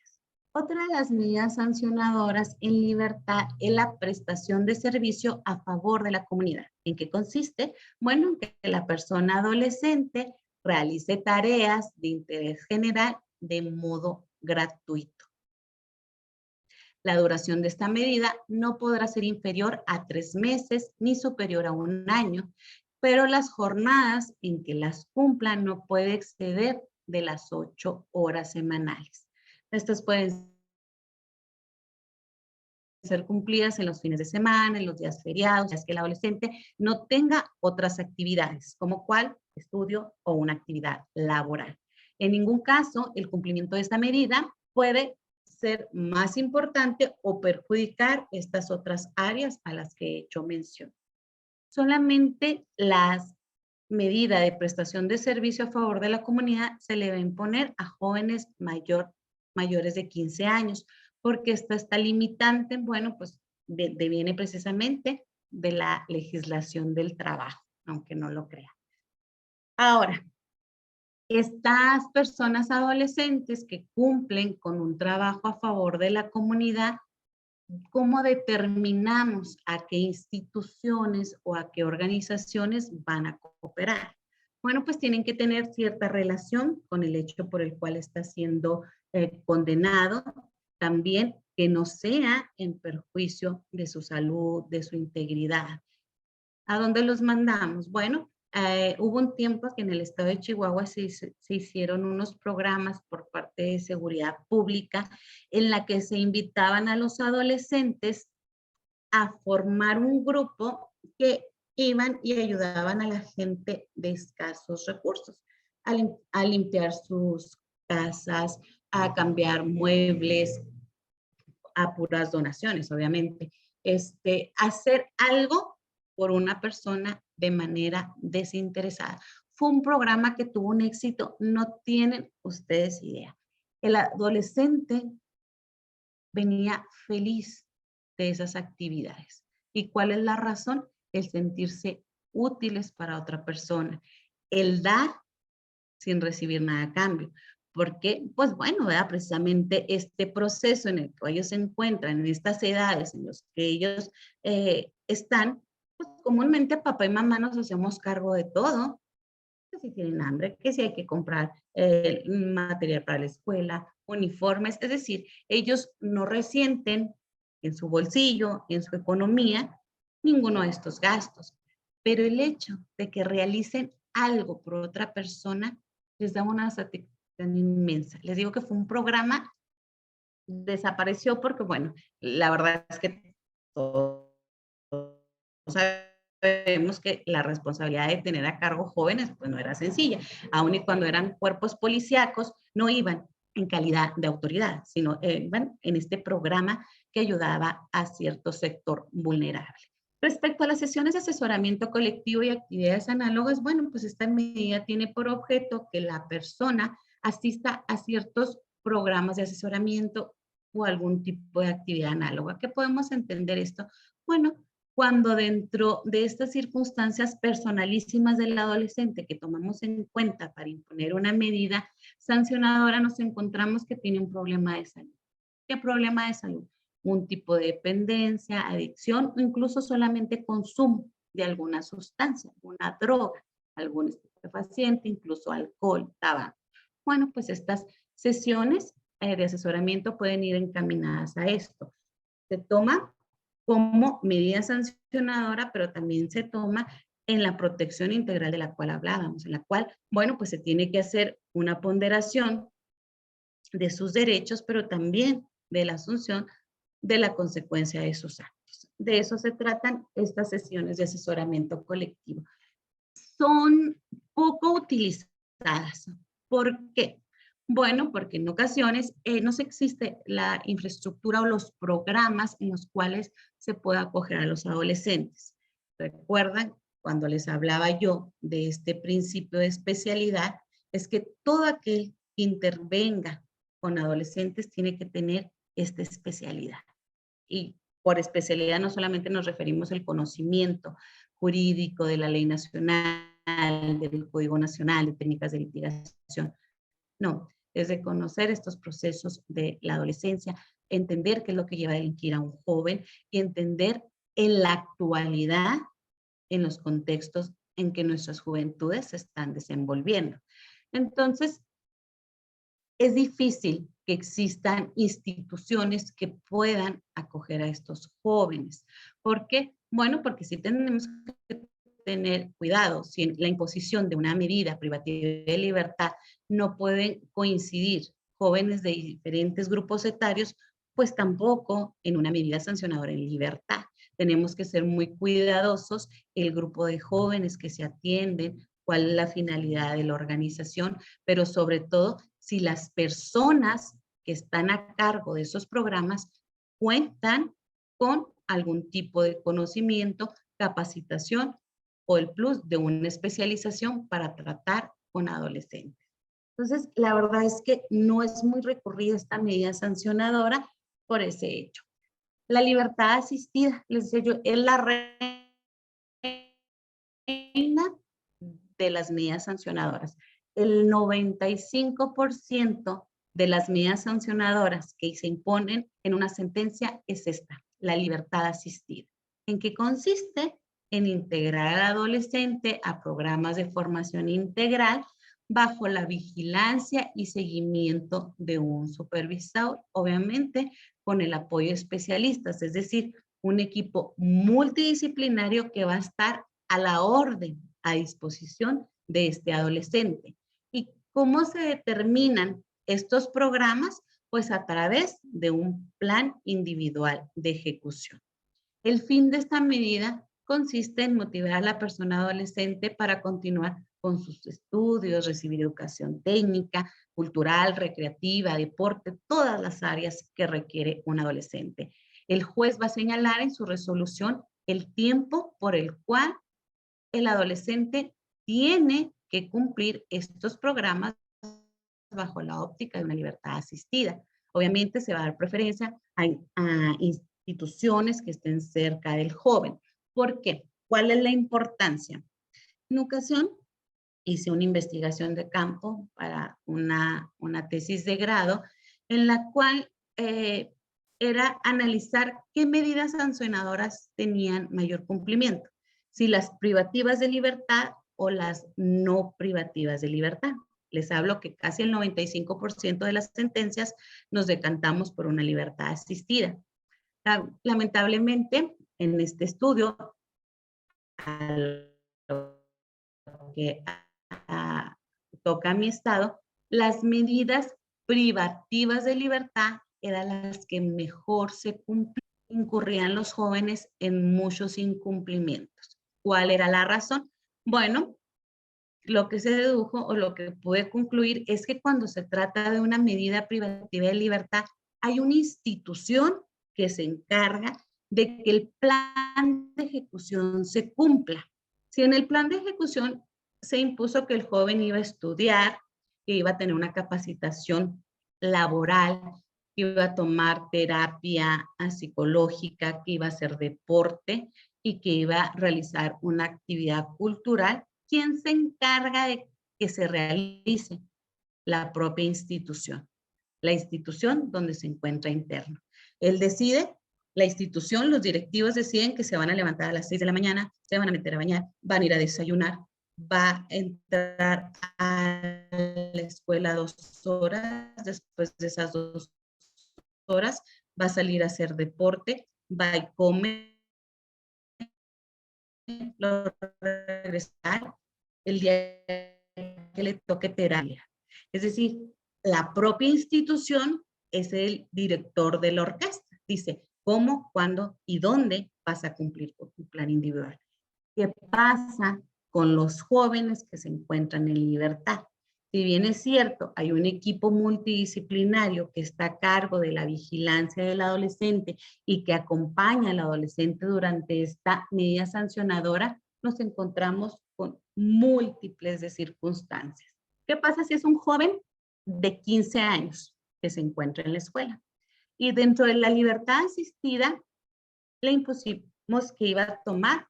Otra de las medidas sancionadoras en libertad es la prestación de servicio a favor de la comunidad. ¿En qué consiste? Bueno, en que la persona adolescente realice tareas de interés general de modo gratuito. La duración de esta medida no podrá ser inferior a 3 meses ni superior a 1 año, pero las jornadas en que las cumplan no puede exceder de las 8 horas semanales. Estas pueden ser cumplidas en los fines de semana, en los días feriados, ya es que el adolescente no tenga otras actividades, como cuál, estudio o una actividad laboral. En ningún caso, el cumplimiento de esta medida puede ser más importante o perjudicar estas otras áreas a las que he hecho mención. Solamente las medidas de prestación de servicio a favor de la comunidad se le va a imponer a jóvenes mayores de 15 años, porque esta limitante, bueno, pues deviene precisamente de la legislación del trabajo, aunque no lo crea. Ahora, estas personas adolescentes que cumplen con un trabajo a favor de la comunidad, ¿cómo determinamos a qué instituciones o a qué organizaciones van a cooperar? Bueno, pues tienen que tener cierta relación con el hecho por el cual está siendo condenado. También que no sea en perjuicio de su salud, de su integridad. ¿A dónde los mandamos? Bueno, hubo un tiempo que en el estado de Chihuahua se hicieron unos programas por parte de seguridad pública en la que se invitaban a los adolescentes a formar un grupo que iban y ayudaban a la gente de escasos recursos a limpiar sus casas, a cambiar muebles, a puras donaciones, obviamente. Hacer algo por una persona de manera desinteresada. Fue un programa que tuvo un éxito, no tienen ustedes idea. El adolescente venía feliz de esas actividades. ¿Y cuál es la razón? El sentirse útiles para otra persona, el dar sin recibir nada a cambio. Porque, pues bueno, ¿verdad? Precisamente este proceso en el que ellos se encuentran, en estas edades en las que ellos están, pues comúnmente papá y mamá nos hacemos cargo de todo. Que si tienen hambre, que si hay que comprar material para la escuela, uniformes, es decir, ellos no resienten en su bolsillo, en su economía, ninguno de estos gastos. Pero el hecho de que realicen algo por otra persona les da una satisfacción inmensa. Les digo que fue un programa, desapareció porque, bueno, la verdad es que todos sabemos que la responsabilidad de tener a cargo jóvenes pues no era sencilla. Aun y cuando eran cuerpos policíacos, no iban en calidad de autoridad, sino iban en este programa que ayudaba a cierto sector vulnerable. Respecto a las sesiones de asesoramiento colectivo y actividades análogas, bueno, pues esta medida tiene por objeto que la persona asista a ciertos programas de asesoramiento o algún tipo de actividad análoga. ¿Qué podemos entender esto? Bueno, cuando dentro de estas circunstancias personalísimas del adolescente que tomamos en cuenta para imponer una medida sancionadora, nos encontramos que tiene un problema de salud. ¿Qué problema de salud? Un tipo de dependencia, adicción o incluso solamente consumo de alguna sustancia, una droga, algún estupefaciente, incluso alcohol, tabaco. Bueno, pues estas sesiones de asesoramiento pueden ir encaminadas a esto. Se toma como medida sancionadora, pero también se toma en la protección integral de la cual hablábamos, en la cual, bueno, pues se tiene que hacer una ponderación de sus derechos, pero también de la asunción de la consecuencia de sus actos. De eso se tratan estas sesiones de asesoramiento colectivo. Son poco utilizadas. ¿Por qué? Bueno, porque en ocasiones no se existe la infraestructura o los programas en los cuales se pueda acoger a los adolescentes. ¿Recuerdan cuando les hablaba yo de este principio de especialidad? Es que todo aquel que intervenga con adolescentes tiene que tener esta especialidad. Y por especialidad no solamente nos referimos al conocimiento jurídico de la ley nacional, del Código Nacional, de técnicas de litigación. No, es de conocer estos procesos de la adolescencia, entender qué es lo que lleva a delinquir a un joven y entender en la actualidad, en los contextos en que nuestras juventudes se están desenvolviendo. Entonces, es difícil que existan instituciones que puedan acoger a estos jóvenes. ¿Por qué? Bueno, porque sí tenemos que tener cuidado. Si en la imposición de una medida privativa de libertad no pueden coincidir jóvenes de diferentes grupos etarios, pues tampoco en una medida sancionadora en libertad. Tenemos que ser muy cuidadosos el grupo de jóvenes que se atienden, cuál es la finalidad de la organización, pero sobre todo si las personas que están a cargo de esos programas cuentan con algún tipo de conocimiento, capacitación o el plus de una especialización para tratar con adolescentes. Entonces, la verdad es que no es muy recurrida esta medida sancionadora por ese hecho. La libertad asistida, les decía yo, es la reina de las medidas sancionadoras. El 95% de las medidas sancionadoras que se imponen en una sentencia es esta, la libertad asistida. ¿En qué consiste? En integrar al adolescente a programas de formación integral bajo la vigilancia y seguimiento de un supervisor, obviamente con el apoyo de especialistas, es decir, un equipo multidisciplinario que va a estar a la orden, a disposición de este adolescente. ¿Y cómo se determinan estos programas? Pues a través de un plan individual de ejecución. El fin de esta medida consiste en motivar a la persona adolescente para continuar con sus estudios, recibir educación técnica, cultural, recreativa, deporte, todas las áreas que requiere un adolescente. El juez va a señalar en su resolución el tiempo por el cual el adolescente tiene que cumplir estos programas bajo la óptica de una libertad asistida. Obviamente se va a dar preferencia a instituciones que estén cerca del joven. ¿Por qué? ¿Cuál es la importancia? En ocasión hice una investigación de campo para una tesis de grado en la cual era analizar qué medidas sancionadoras tenían mayor cumplimiento, si las privativas de libertad o las no privativas de libertad. Les hablo que casi el 95% de las sentencias nos decantamos por una libertad asistida. Lamentablemente, en este estudio, que toca a mi estado, las medidas privativas de libertad eran las que mejor se cumplían. Incurrían los jóvenes en muchos incumplimientos. ¿Cuál era la razón? Bueno, lo que se dedujo o lo que pude concluir es que cuando se trata de una medida privativa de libertad, hay una institución que se encarga de que el plan de ejecución se cumpla. Si en el plan de ejecución se impuso que el joven iba a estudiar, que iba a tener una capacitación laboral, que iba a tomar terapia psicológica, que iba a hacer deporte y que iba a realizar una actividad cultural. ¿Quién se encarga de que se realice? La propia institución. La institución donde se encuentra interno. Él decide, la institución, los directivos deciden que se van a levantar a las 6 de la mañana, se van a meter a bañar, van a ir a desayunar, va a entrar a la escuela 2 horas, después de esas 2 horas va a salir a hacer deporte, va a comer, regresar el día que le toque terapia. Es decir, la propia institución es el director de la orquesta. Dice cómo, cuándo y dónde vas a cumplir con tu plan individual. ¿Qué pasa con los jóvenes que se encuentran en libertad? Si bien es cierto, hay un equipo multidisciplinario que está a cargo de la vigilancia del adolescente y que acompaña al adolescente durante esta medida sancionadora, nos encontramos con múltiples de circunstancias. ¿Qué pasa si es un joven de 15 años que se encuentra en la escuela? Y dentro de la libertad asistida, le impusimos que iba a tomar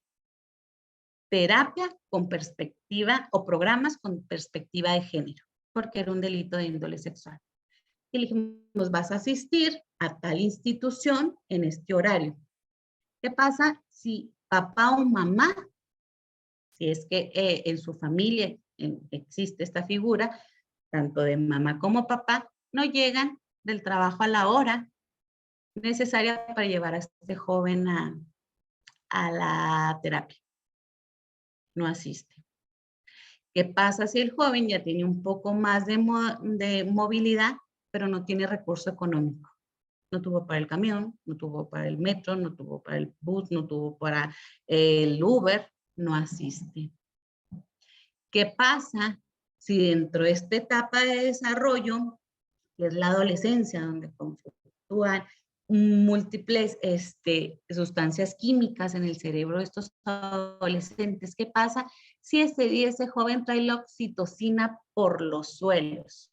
terapia con perspectiva o programas con perspectiva de género, porque era un delito de índole sexual. Y le dijimos, vas a asistir a tal institución en este horario. ¿Qué pasa si papá o mamá, si es que en su familia existe esta figura, tanto de mamá como papá, no llegan del trabajo a la hora necesaria para llevar a este joven a la terapia? No asiste. ¿Qué pasa si el joven ya tiene un poco más de movilidad, pero no tiene recurso económico? No tuvo para el camión, no tuvo para el metro, no tuvo para el bus, no tuvo para el Uber, no asiste. ¿Qué pasa si dentro de esta etapa de desarrollo, que es la adolescencia, donde conflictúan múltiples sustancias químicas en el cerebro de estos adolescentes? ¿Qué pasa si ese día ese joven trae la oxitocina por los suelos?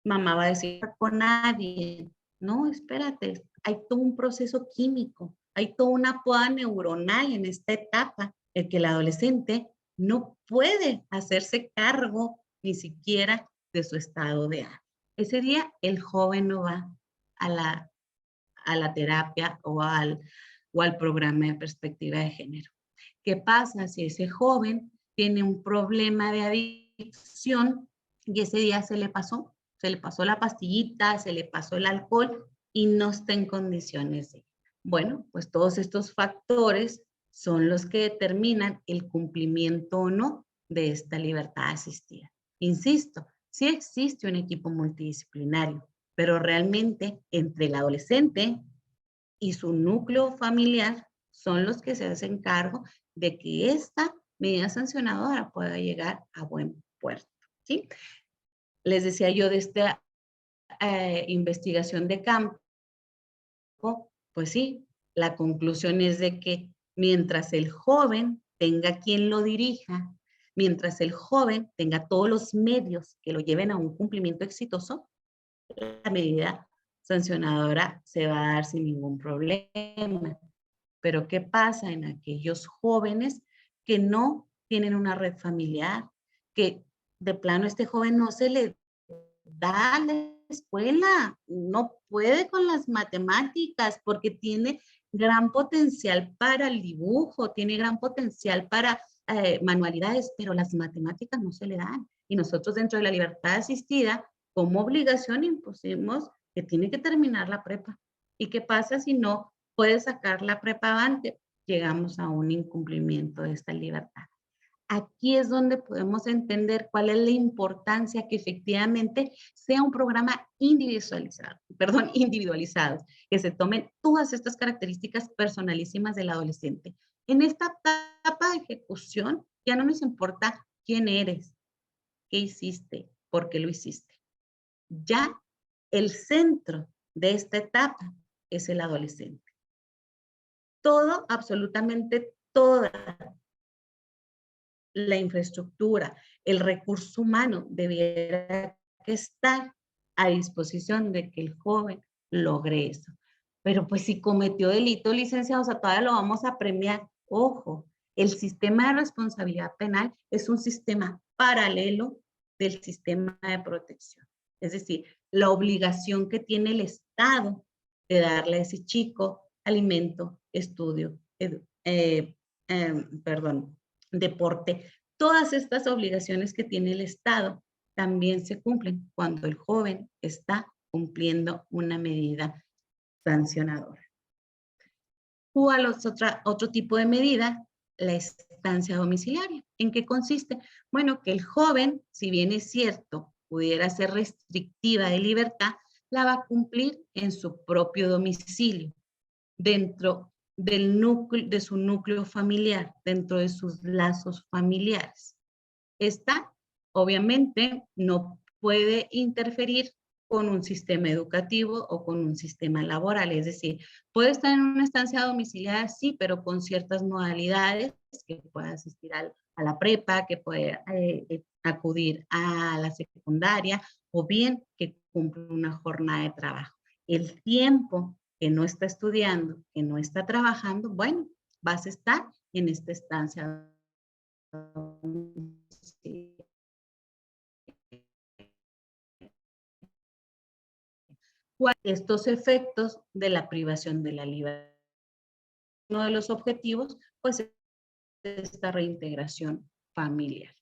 Mamá va a decir, con nadie. No, espérate, hay todo un proceso químico, hay toda una poda neuronal en esta etapa, en que el adolescente no puede hacerse cargo ni siquiera de su estado de ánimo. Ese día el joven no va a la terapia o al programa de perspectiva de género. ¿Qué pasa si ese joven tiene un problema de adicción y ese día se le pasó la pastillita, se le pasó el alcohol y no está en condiciones de? Bueno, pues todos estos factores son los que determinan el cumplimiento o no de esta libertad asistida. Insisto, sí existe un equipo multidisciplinario, pero realmente entre el adolescente y su núcleo familiar son los que se hacen cargo de que esta medida sancionadora pueda llegar a buen puerto, ¿sí? Les decía yo de esta investigación de campo, pues sí, la conclusión es de que mientras el joven tenga quien lo dirija, mientras el joven tenga todos los medios que lo lleven a un cumplimiento exitoso, la medida sancionadora se va a dar sin ningún problema. Pero ¿qué pasa en aquellos jóvenes que no tienen una red familiar, que de plano este joven no se le da la escuela, no puede con las matemáticas porque tiene gran potencial para el dibujo, tiene gran potencial para manualidades, pero las matemáticas no se le dan? Y nosotros dentro de la libertad asistida, como obligación impusimos que tiene que terminar la prepa. ¿Y qué pasa si no puede sacar la prepa antes? Llegamos a un incumplimiento de esta libertad. Aquí es donde podemos entender cuál es la importancia que efectivamente sea un programa individualizado, que se tomen todas estas características personalísimas del adolescente. En esta etapa de ejecución ya no nos importa quién eres, qué hiciste, por qué lo hiciste. Ya el centro de esta etapa es el adolescente. Todo, absolutamente toda la infraestructura, el recurso humano debiera que estar a disposición de que el joven logre eso. Pero pues si cometió delito, licenciado, o sea, todavía lo vamos a premiar. Ojo, el sistema de responsabilidad penal es un sistema paralelo del sistema de protección. Es decir, la obligación que tiene el Estado de darle a ese chico alimento, estudio, deporte. Todas estas obligaciones que tiene el Estado también se cumplen cuando el joven está cumpliendo una medida sancionadora. ¿Cuál es otro tipo de medida? La estancia domiciliaria. ¿En qué consiste? Bueno, que el joven, si bien es cierto, pudiera ser restrictiva de libertad, la va a cumplir en su propio domicilio, dentro de su núcleo familiar, dentro de sus lazos familiares. Esta, obviamente, no puede interferir con un sistema educativo o con un sistema laboral. Es decir, puede estar en una estancia domiciliaria, sí, pero con ciertas modalidades, que pueda asistir a la prepa, que puede acudir a la secundaria, o bien que cumple una jornada de trabajo. El tiempo que no está estudiando, que no está trabajando, bueno, vas a estar en esta estancia domiciliaria. Estos efectos de la privación de la libertad. Uno de los objetivos, pues, es esta reintegración familiar.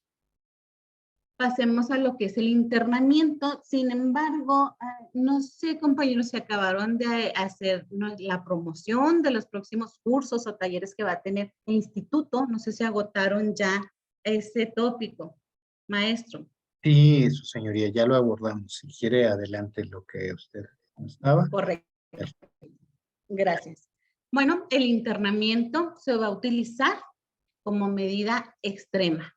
Pasemos a lo que es el internamiento. Sin embargo, no sé, compañeros, si acabaron de hacer la promoción de los próximos cursos o talleres que va a tener el instituto. No sé si agotaron ya ese tópico, maestro. Sí, su señoría, ya lo abordamos. Si quiere, adelante lo que usted estaba. Correcto. Gracias. Bueno, el internamiento se va a utilizar como medida extrema,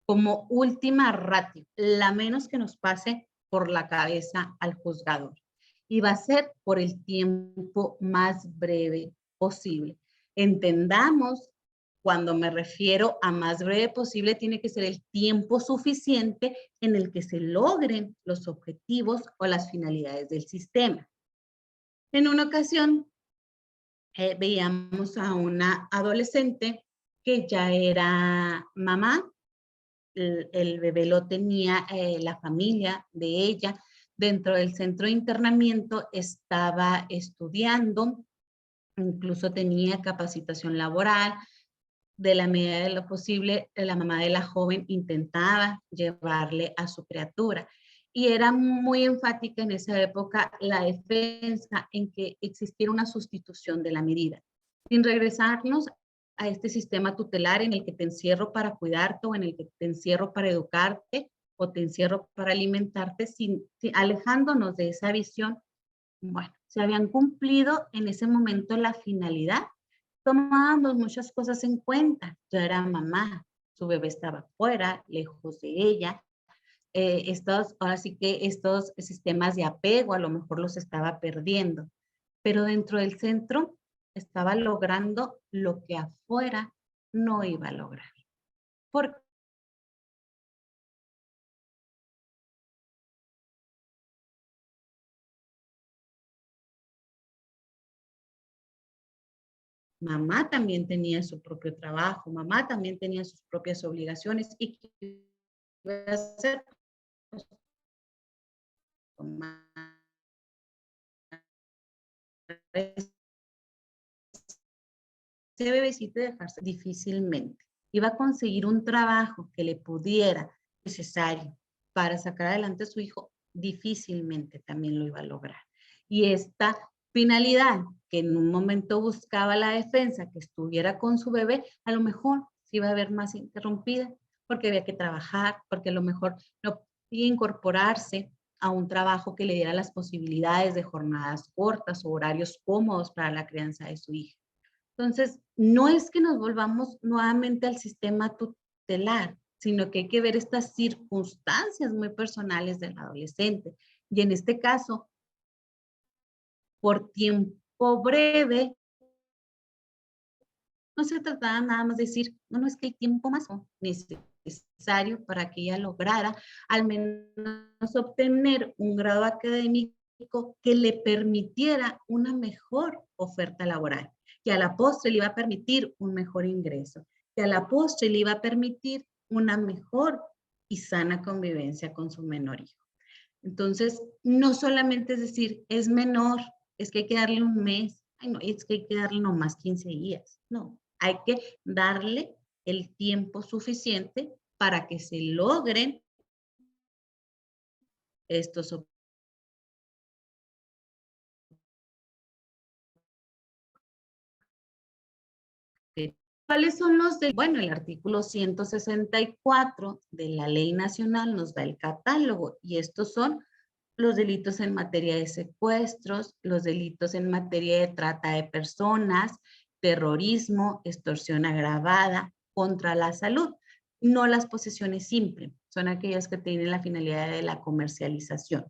como última ratio, la menos que nos pase por la cabeza al juzgador. Y va a ser por el tiempo más breve posible. Entendamos, cuando me refiero a más breve posible, tiene que ser el tiempo suficiente en el que se logren los objetivos o las finalidades del sistema. En una ocasión, veíamos a una adolescente que ya era mamá. El bebé lo tenía la familia de ella. Dentro del centro de internamiento estaba estudiando, incluso tenía capacitación laboral. De la medida de lo posible, la mamá de la joven intentaba llevarle a su criatura. Y era muy enfática en esa época la defensa en que existiera una sustitución de la medida. Sin regresarnos a este sistema tutelar en el que te encierro para cuidarte o en el que te encierro para educarte o te encierro para alimentarte, alejándonos de esa visión, bueno, se habían cumplido en ese momento la finalidad. Tomábamos muchas cosas en cuenta. Ya era mamá, su bebé estaba fuera, lejos de ella. Ahora sí que estos sistemas de apego a lo mejor los estaba perdiendo. Pero dentro del centro estaba logrando lo que afuera no iba a lograr. Porque mamá también tenía su propio trabajo, mamá también tenía sus propias obligaciones y ¿qué iba a hacer? Pues, tomar ese bebecito y dejarse difícilmente. Iba a conseguir un trabajo que le pudiera necesario para sacar adelante a su hijo, difícilmente también lo iba a lograr. Y esta finalidad que en un momento buscaba la defensa, que estuviera con su bebé, a lo mejor se iba a ver más interrumpida porque había que trabajar, porque a lo mejor no podía incorporarse a un trabajo que le diera las posibilidades de jornadas cortas o horarios cómodos para la crianza de su hija. Entonces, no es que nos volvamos nuevamente al sistema tutelar, sino que hay que ver estas circunstancias muy personales del adolescente. Y en este caso, por tiempo breve, No se trataba nada más de decir, no, es que el tiempo más necesario para que ella lograra al menos obtener un grado académico que le permitiera una mejor oferta laboral, que a la postre le iba a permitir un mejor ingreso, que a la postre le iba a permitir una mejor y sana convivencia con su menor hijo. Entonces, no solamente es decir, es menor, es que hay que darle un mes, ay no, es que hay que darle nomás 15 días. No, hay que darle el tiempo suficiente para que se logren estos objetivos. ¿Cuáles son los de? Bueno, el artículo 164 de la Ley Nacional nos da el catálogo y estos son los delitos en materia de secuestros, los delitos en materia de trata de personas, terrorismo, extorsión agravada, contra la salud. No las posesiones simples, son aquellas que tienen la finalidad de la comercialización.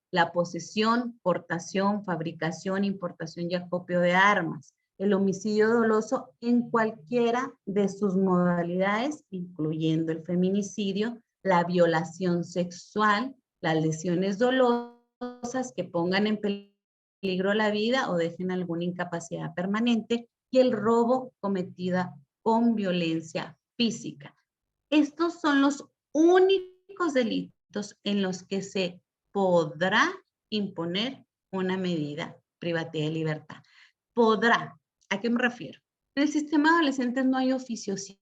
La posesión, portación, fabricación, importación y acopio de armas. El homicidio doloso en cualquiera de sus modalidades, incluyendo el feminicidio, la violación sexual, las lesiones dolosas que pongan en peligro la vida o dejen alguna incapacidad permanente y el robo cometida con violencia física. Estos son los únicos delitos en los que se podrá imponer una medida privativa de libertad. Podrá. ¿A qué me refiero? En el sistema de adolescentes no hay oficiosidad.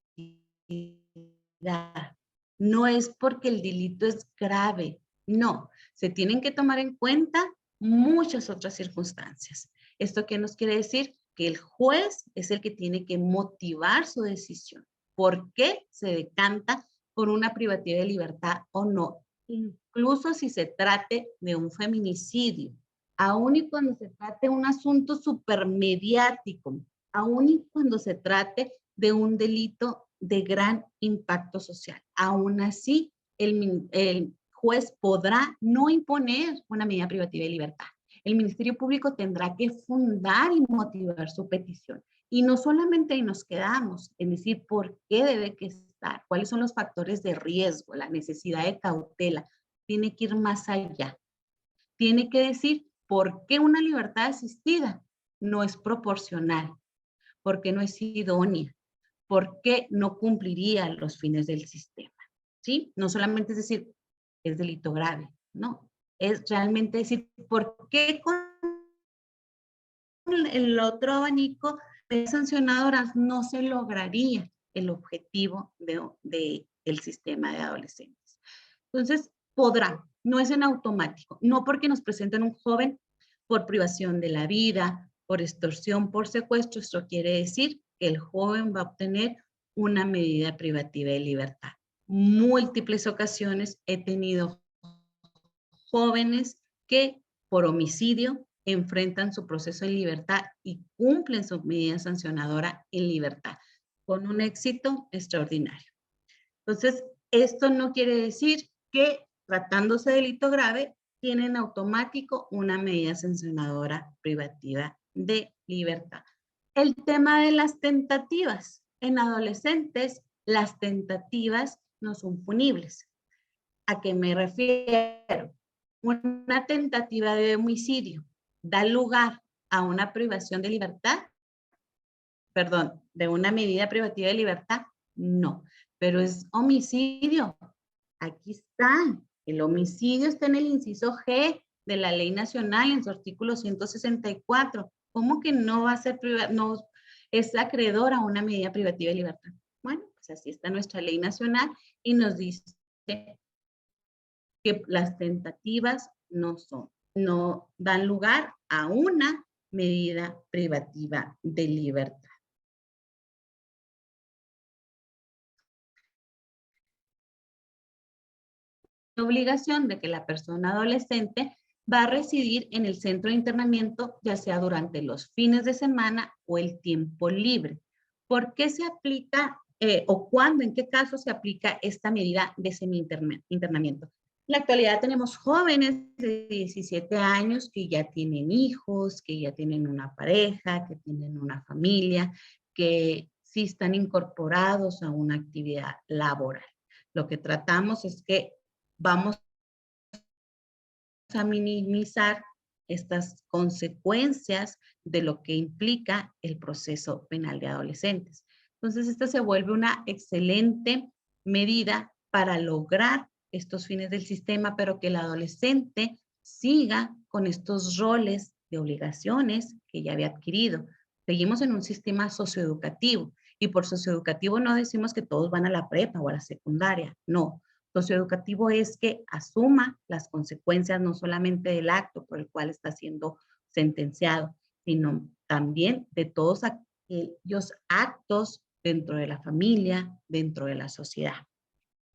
No es porque el delito es grave. No. Se tienen que tomar en cuenta muchas otras circunstancias. ¿Esto qué nos quiere decir? Que el juez es el que tiene que motivar su decisión. ¿Por qué se decanta por una privativa de libertad o no? Incluso si se trate de un feminicidio, aun y cuando se trate de un asunto supermediático, aun y cuando se trate de un delito de gran impacto social. Aún así, el juez podrá no imponer una medida privativa de libertad. El Ministerio Público tendrá que fundar y motivar su petición. Y no solamente ahí nos quedamos, en decir por qué debe que estar, cuáles son los factores de riesgo, la necesidad de cautela. Tiene que ir más allá. Tiene que decir por qué una libertad asistida no es proporcional, por qué no es idónea, por qué no cumpliría los fines del sistema. ¿Sí? No solamente es decir, es delito grave, no. Es realmente decir, ¿por qué con el otro abanico de sancionadoras no se lograría el objetivo del sistema de adolescentes? Entonces, podrá, no es en automático, no porque nos presenten un joven por privación de la vida, por extorsión, por secuestro, esto quiere decir que el joven va a obtener una medida privativa de libertad. Múltiples ocasiones he tenido jóvenes que por homicidio enfrentan su proceso en libertad y cumplen su medida sancionadora en libertad, con un éxito extraordinario. Entonces, esto no quiere decir que tratándose de delito grave, tienen automático una medida sancionadora privativa de libertad. El tema de las tentativas. En adolescentes, las tentativas no son punibles. ¿A qué me refiero? Una tentativa de homicidio da lugar a una privación de libertad, perdón, de una medida privativa de libertad, no, pero es homicidio. Aquí está, el homicidio está en el inciso G de la Ley Nacional en su artículo 164. ¿Cómo que no va a ser no es acreedor a una medida privativa de libertad? Bueno, pues así está nuestra Ley Nacional y nos dice que las tentativas no dan lugar a una medida privativa de libertad. La obligación de que la persona adolescente va a residir en el centro de internamiento, ya sea durante los fines de semana o el tiempo libre. ¿Por qué se aplica o cuándo, en qué caso se aplica esta medida de semi-internamiento? En la actualidad tenemos jóvenes de 17 años que ya tienen hijos, que ya tienen una pareja, que tienen una familia, que si están incorporados a una actividad laboral. Lo que tratamos es que vamos a minimizar estas consecuencias de lo que implica el proceso penal de adolescentes. Entonces, esta se vuelve una excelente medida para lograr estos fines del sistema, pero que el adolescente siga con estos roles de obligaciones que ya había adquirido. Seguimos en un sistema socioeducativo y por socioeducativo no decimos que todos van a la prepa o a la secundaria, no. Socioeducativo es que asuma las consecuencias no solamente del acto por el cual está siendo sentenciado, sino también de todos aquellos actos dentro de la familia, dentro de la sociedad.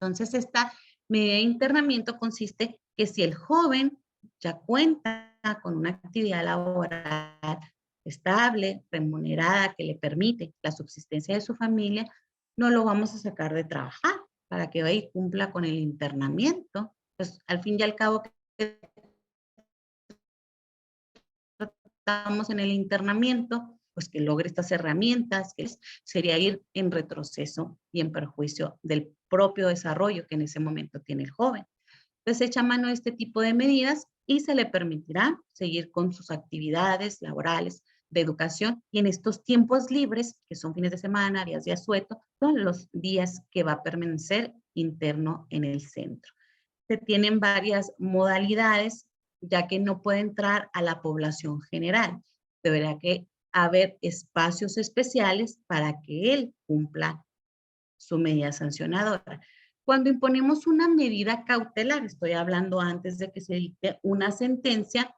Entonces, esta medida de internamiento consiste que si el joven ya cuenta con una actividad laboral estable, remunerada, que le permite la subsistencia de su familia, no lo vamos a sacar de trabajar para que vaya y cumpla con el internamiento. Pues al fin y al cabo, estamos en el internamiento, pues que logre estas herramientas, que sería ir en retroceso y en perjuicio del propio desarrollo que en ese momento tiene el joven. Entonces echa mano de este tipo de medidas y se le permitirá seguir con sus actividades laborales de educación y en estos tiempos libres, que son fines de semana, días de asueto, son los días que va a permanecer interno en el centro. Se tienen varias modalidades, ya que no puede entrar a la población general. Deberá que haber espacios especiales para que él cumpla su medida sancionadora. Cuando imponemos una medida cautelar, estoy hablando antes de que se dicte una sentencia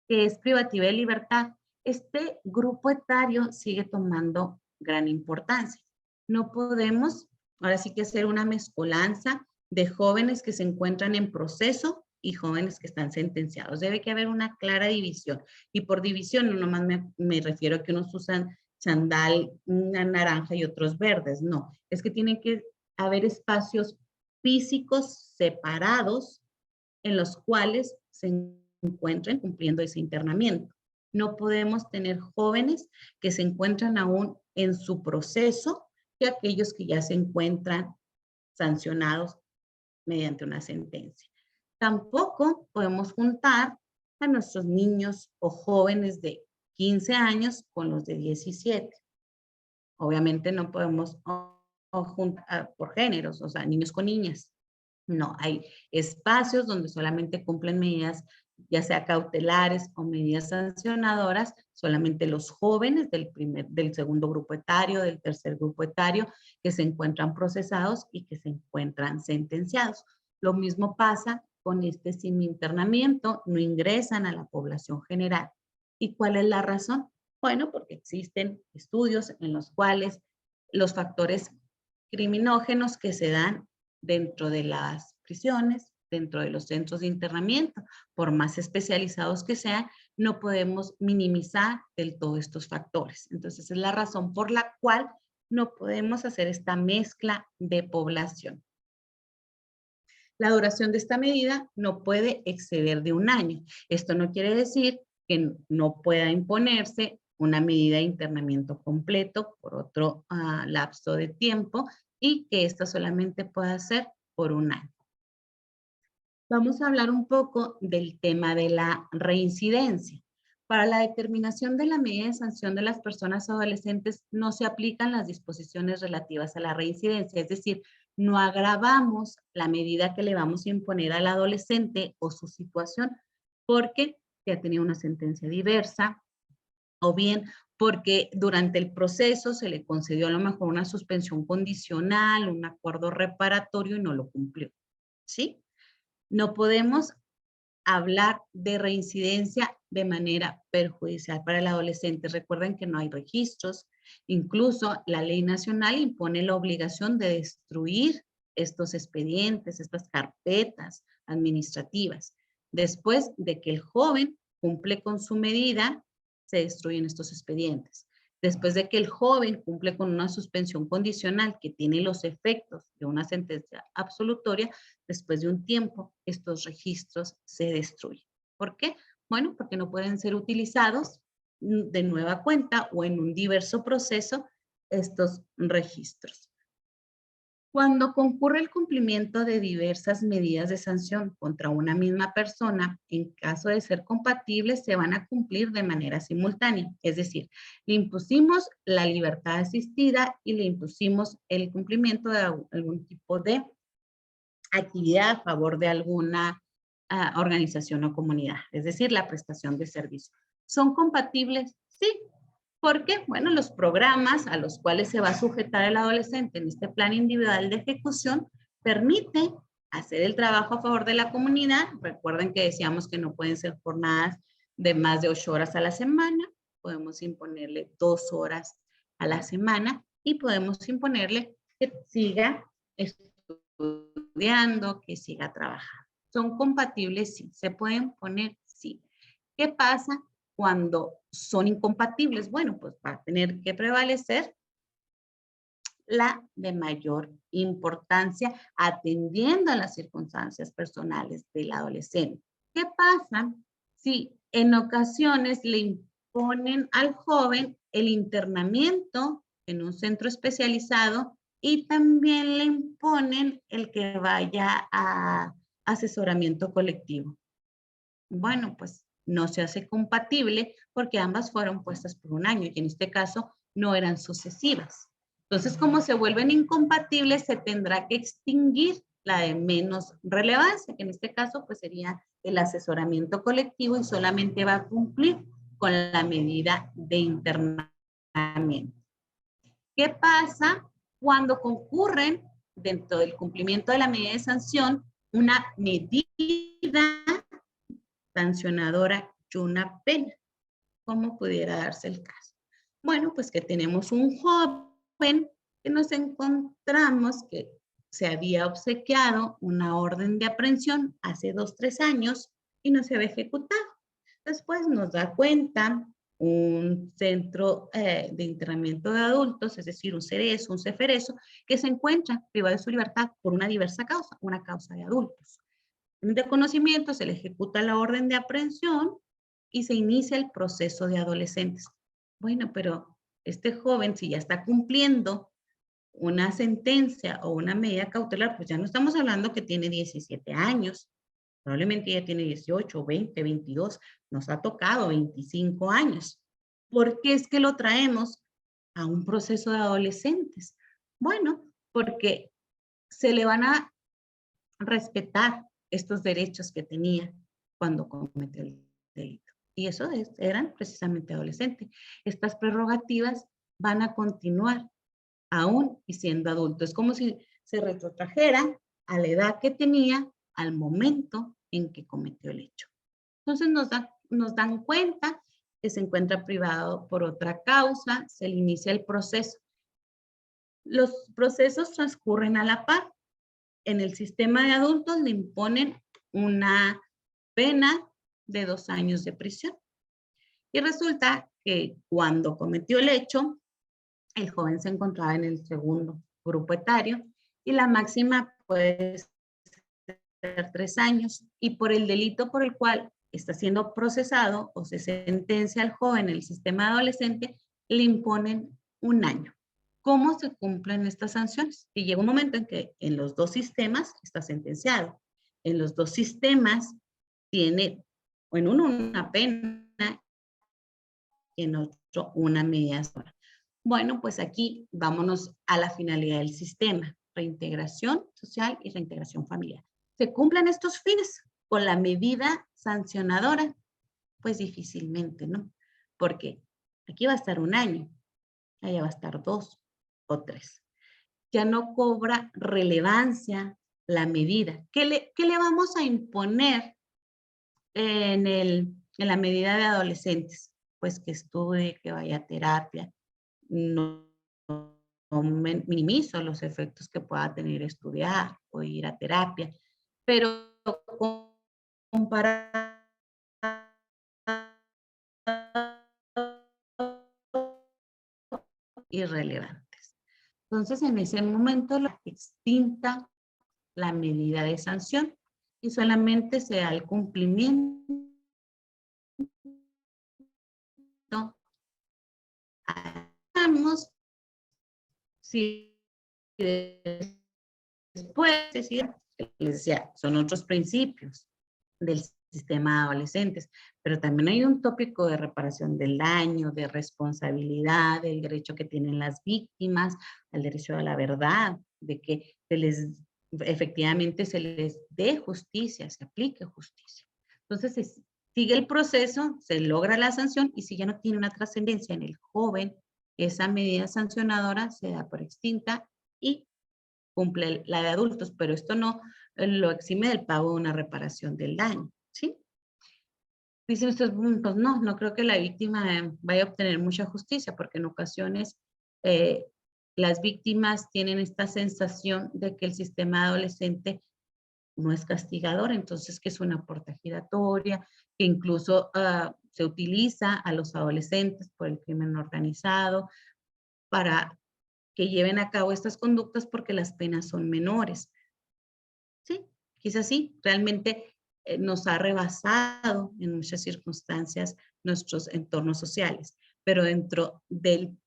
que es privativa de libertad, este grupo etario sigue tomando gran importancia. No podemos, ahora sí que hacer una mezcolanza de jóvenes que se encuentran en proceso y jóvenes que están sentenciados. Debe que haber una clara división. Y por división no nomás me refiero a que unos usan chandal, una naranja y otros verdes. No, es que tienen que haber espacios físicos separados en los cuales se encuentren cumpliendo ese internamiento. No podemos tener jóvenes que se encuentran aún en su proceso que aquellos que ya se encuentran sancionados mediante una sentencia. Tampoco podemos juntar a nuestros niños o jóvenes de 15 años con los de 17. Obviamente no podemos juntar por géneros, o sea, niños con niñas. No, hay espacios donde solamente cumplen medidas, ya sea cautelares o medidas sancionadoras, solamente los jóvenes del segundo grupo etario, del tercer grupo etario, que se encuentran procesados y que se encuentran sentenciados. Lo mismo pasa con este semi-internamiento, no ingresan a la población general. ¿Y cuál es la razón? Bueno, porque existen estudios en los cuales los factores criminógenos que se dan dentro de las prisiones, dentro de los centros de internamiento, por más especializados que sean, no podemos minimizar del todo estos factores. Entonces, es la razón por la cual no podemos hacer esta mezcla de población. La duración de esta medida no puede exceder de 1 año. Esto no quiere decir que no pueda imponerse una medida de internamiento completo por otro lapso de tiempo y que esta solamente pueda ser por 1 año. Vamos a hablar un poco del tema de la reincidencia. Para la determinación de la medida de sanción de las personas adolescentes no se aplican las disposiciones relativas a la reincidencia, es decir, no agravamos la medida que le vamos a imponer al adolescente o su situación porque ya tenía una sentencia diversa o bien porque durante el proceso se le concedió a lo mejor una suspensión condicional, un acuerdo reparatorio y no lo cumplió, ¿sí? No podemos hablar de reincidencia de manera perjudicial para el adolescente. Recuerden que no hay registros. Incluso la ley nacional impone la obligación de destruir estos expedientes, estas carpetas administrativas. Después de que el joven cumple con su medida, se destruyen estos expedientes. Después de que el joven cumple con una suspensión condicional que tiene los efectos de una sentencia absolutoria, después de un tiempo, estos registros se destruyen. ¿Por qué? Bueno, porque no pueden ser utilizados de nueva cuenta o en un diverso proceso estos registros. Cuando concurre el cumplimiento de diversas medidas de sanción contra una misma persona, en caso de ser compatibles, se van a cumplir de manera simultánea. Es decir, le impusimos la libertad asistida y le impusimos el cumplimiento de algún tipo de actividad a favor de alguna organización o comunidad, es decir, la prestación de servicio. ¿Son compatibles? Sí. ¿Por qué? Bueno, los programas a los cuales se va a sujetar el adolescente en este plan individual de ejecución permite hacer el trabajo a favor de la comunidad. Recuerden que decíamos que no pueden ser jornadas de más de 8 horas a la semana. Podemos imponerle 2 horas a la semana y podemos imponerle que siga estudiando, que siga trabajando. ¿Son compatibles? Sí. ¿Se pueden poner? Sí. ¿Qué pasa cuando son incompatibles? Bueno, pues va a tener que prevalecer la de mayor importancia atendiendo a las circunstancias personales del adolescente. ¿Qué pasa si en ocasiones le imponen al joven el internamiento en un centro especializado y también le imponen el que vaya a asesoramiento colectivo? Bueno, pues no se hace compatible porque ambas fueron puestas por un año y en este caso no eran sucesivas. Entonces, como se vuelven incompatibles, se tendrá que extinguir la de menos relevancia, que en este caso pues sería el asesoramiento colectivo y solamente va a cumplir con la medida de internamiento. ¿Qué pasa cuando concurren dentro del cumplimiento de la medida de sanción una medida sancionadora y una pena? ¿Cómo pudiera darse el caso? Bueno, pues que tenemos un joven que nos encontramos que se había obsequiado una orden de aprehensión hace 2, 3 años y no se había ejecutado. Después nos da cuenta un centro de internamiento de adultos, es decir, un CERESO, un CEFERESO, que se encuentra privado de su libertad por una diversa causa, una causa de adultos. De conocimiento se le ejecuta la orden de aprehensión y se inicia el proceso de adolescentes. Bueno, pero este joven, si ya está cumpliendo una sentencia o una medida cautelar, pues ya no estamos hablando que tiene 17 años, probablemente ya tiene 18, 20, 22, nos ha tocado 25 años. ¿Por qué es que lo traemos a un proceso de adolescentes? Bueno, porque se le van a respetar estos derechos que tenía cuando cometió el delito. Y eso eran precisamente adolescentes. Estas prerrogativas van a continuar aún y siendo adulto. Es como si se retrotrajera a la edad que tenía al momento en que cometió el hecho. Entonces nos dan cuenta que se encuentra privado por otra causa, se le inicia el proceso. Los procesos transcurren a la par. En el sistema de adultos le imponen una pena de 2 años de prisión. Y resulta que cuando cometió el hecho, el joven se encontraba en el segundo grupo etario y la máxima puede ser 3 años. Y por el delito por el cual está siendo procesado o se sentencia al joven en el sistema adolescente, le imponen 1 año. ¿Cómo se cumplen estas sanciones? Y llega un momento en que en los 2 sistemas está sentenciado. En los 2 sistemas tiene, o en uno una pena y en otro una medida. Bueno, pues aquí vámonos a la finalidad del sistema, reintegración social y reintegración familiar. ¿Se cumplen estos fines con la medida sancionadora? Pues difícilmente, ¿no? Porque aquí va a estar 1 año, allá va a estar 2 o 3. Ya no cobra relevancia la medida. ¿Qué le vamos a imponer en la medida de adolescentes? Pues que estudie, que vaya a terapia. No minimizo los efectos que pueda tener estudiar o ir a terapia, pero comparar irrelevantes. Entonces, en ese momento, la extinta la medida de sanción y solamente se da el cumplimiento si después, les decía, son otros principios del sistema de adolescentes, pero también hay un tópico de reparación del daño, de responsabilidad, del derecho que tienen las víctimas, al derecho a la verdad, de que efectivamente se les dé justicia, se aplique justicia. Entonces, sigue el proceso, se logra la sanción y si ya no tiene una trascendencia en el joven, esa medida sancionadora se da por extinta y cumple la de adultos, pero esto no lo exime del pago de una reparación del daño, ¿sí? Dicen ustedes, pues no creo que la víctima vaya a obtener mucha justicia, porque en ocasiones las víctimas tienen esta sensación de que el sistema adolescente no es castigador, entonces que es una puerta giratoria, que incluso se utiliza a los adolescentes por el crimen organizado para que lleven a cabo estas conductas porque las penas son menores. Sí, quizás sí, realmente nos ha rebasado en muchas circunstancias nuestros entornos sociales, pero dentro del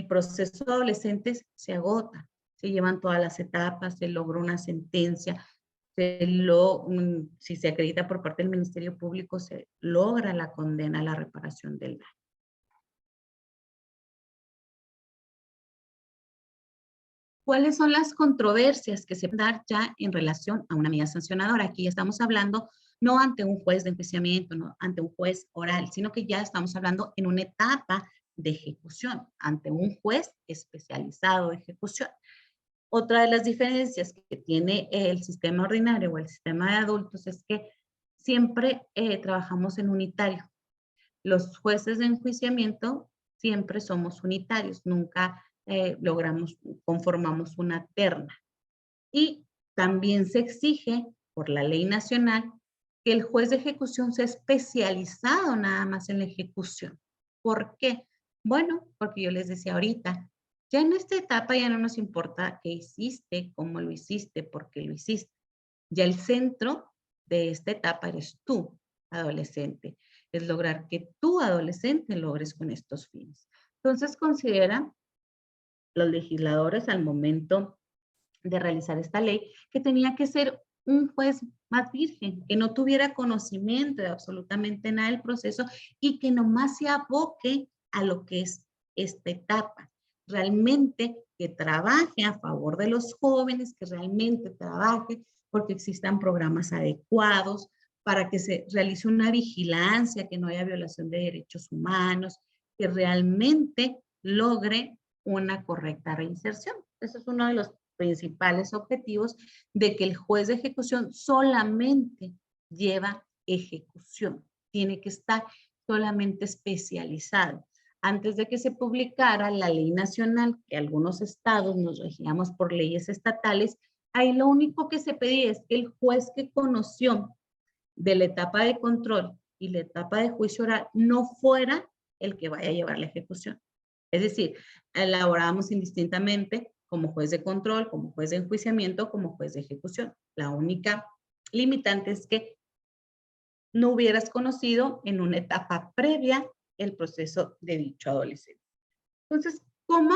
proceso de adolescentes se agota, se llevan todas las etapas, se logra una sentencia, si se acredita por parte del Ministerio Público, se logra la condena a la reparación del daño. ¿Cuáles son las controversias que se pueden dar ya en relación a una medida sancionadora? Aquí ya estamos hablando no ante un juez de enjuiciamiento, no ante un juez oral, sino que ya estamos hablando en una etapa de ejecución, ante un juez especializado de ejecución. Otra de las diferencias que tiene el sistema ordinario o el sistema de adultos es que siempre trabajamos en unitario. Los jueces de enjuiciamiento siempre somos unitarios, nunca conformamos una terna. Y también se exige por la ley nacional que el juez de ejecución sea especializado nada más en la ejecución. ¿Por qué? Bueno, porque yo les decía ahorita, ya en esta etapa ya no nos importa qué hiciste, cómo lo hiciste, por qué lo hiciste. Ya el centro de esta etapa eres tú, adolescente. Es lograr que tú, adolescente, logres con estos fines. Entonces, considera los legisladores al momento de realizar esta ley que tenía que ser un juez más virgen, que no tuviera conocimiento de absolutamente nada del proceso y que nomás se aboque a lo que es esta etapa. Realmente que trabaje a favor de los jóvenes, que realmente trabaje porque existan programas adecuados, para que se realice una vigilancia, que no haya violación de derechos humanos, que realmente logre una correcta reinserción. Ese es uno de los principales objetivos de que el juez de ejecución solamente lleva ejecución. Tiene que estar solamente especializado. Antes de que se publicara la ley nacional, que algunos estados nos regíamos por leyes estatales, ahí lo único que se pedía es que el juez que conoció de la etapa de control y la etapa de juicio oral no fuera el que vaya a llevar la ejecución. Es decir, elaborábamos indistintamente como juez de control, como juez de enjuiciamiento, como juez de ejecución. La única limitante es que no hubieras conocido en una etapa previa el proceso de dicho adolescente. Entonces, ¿cómo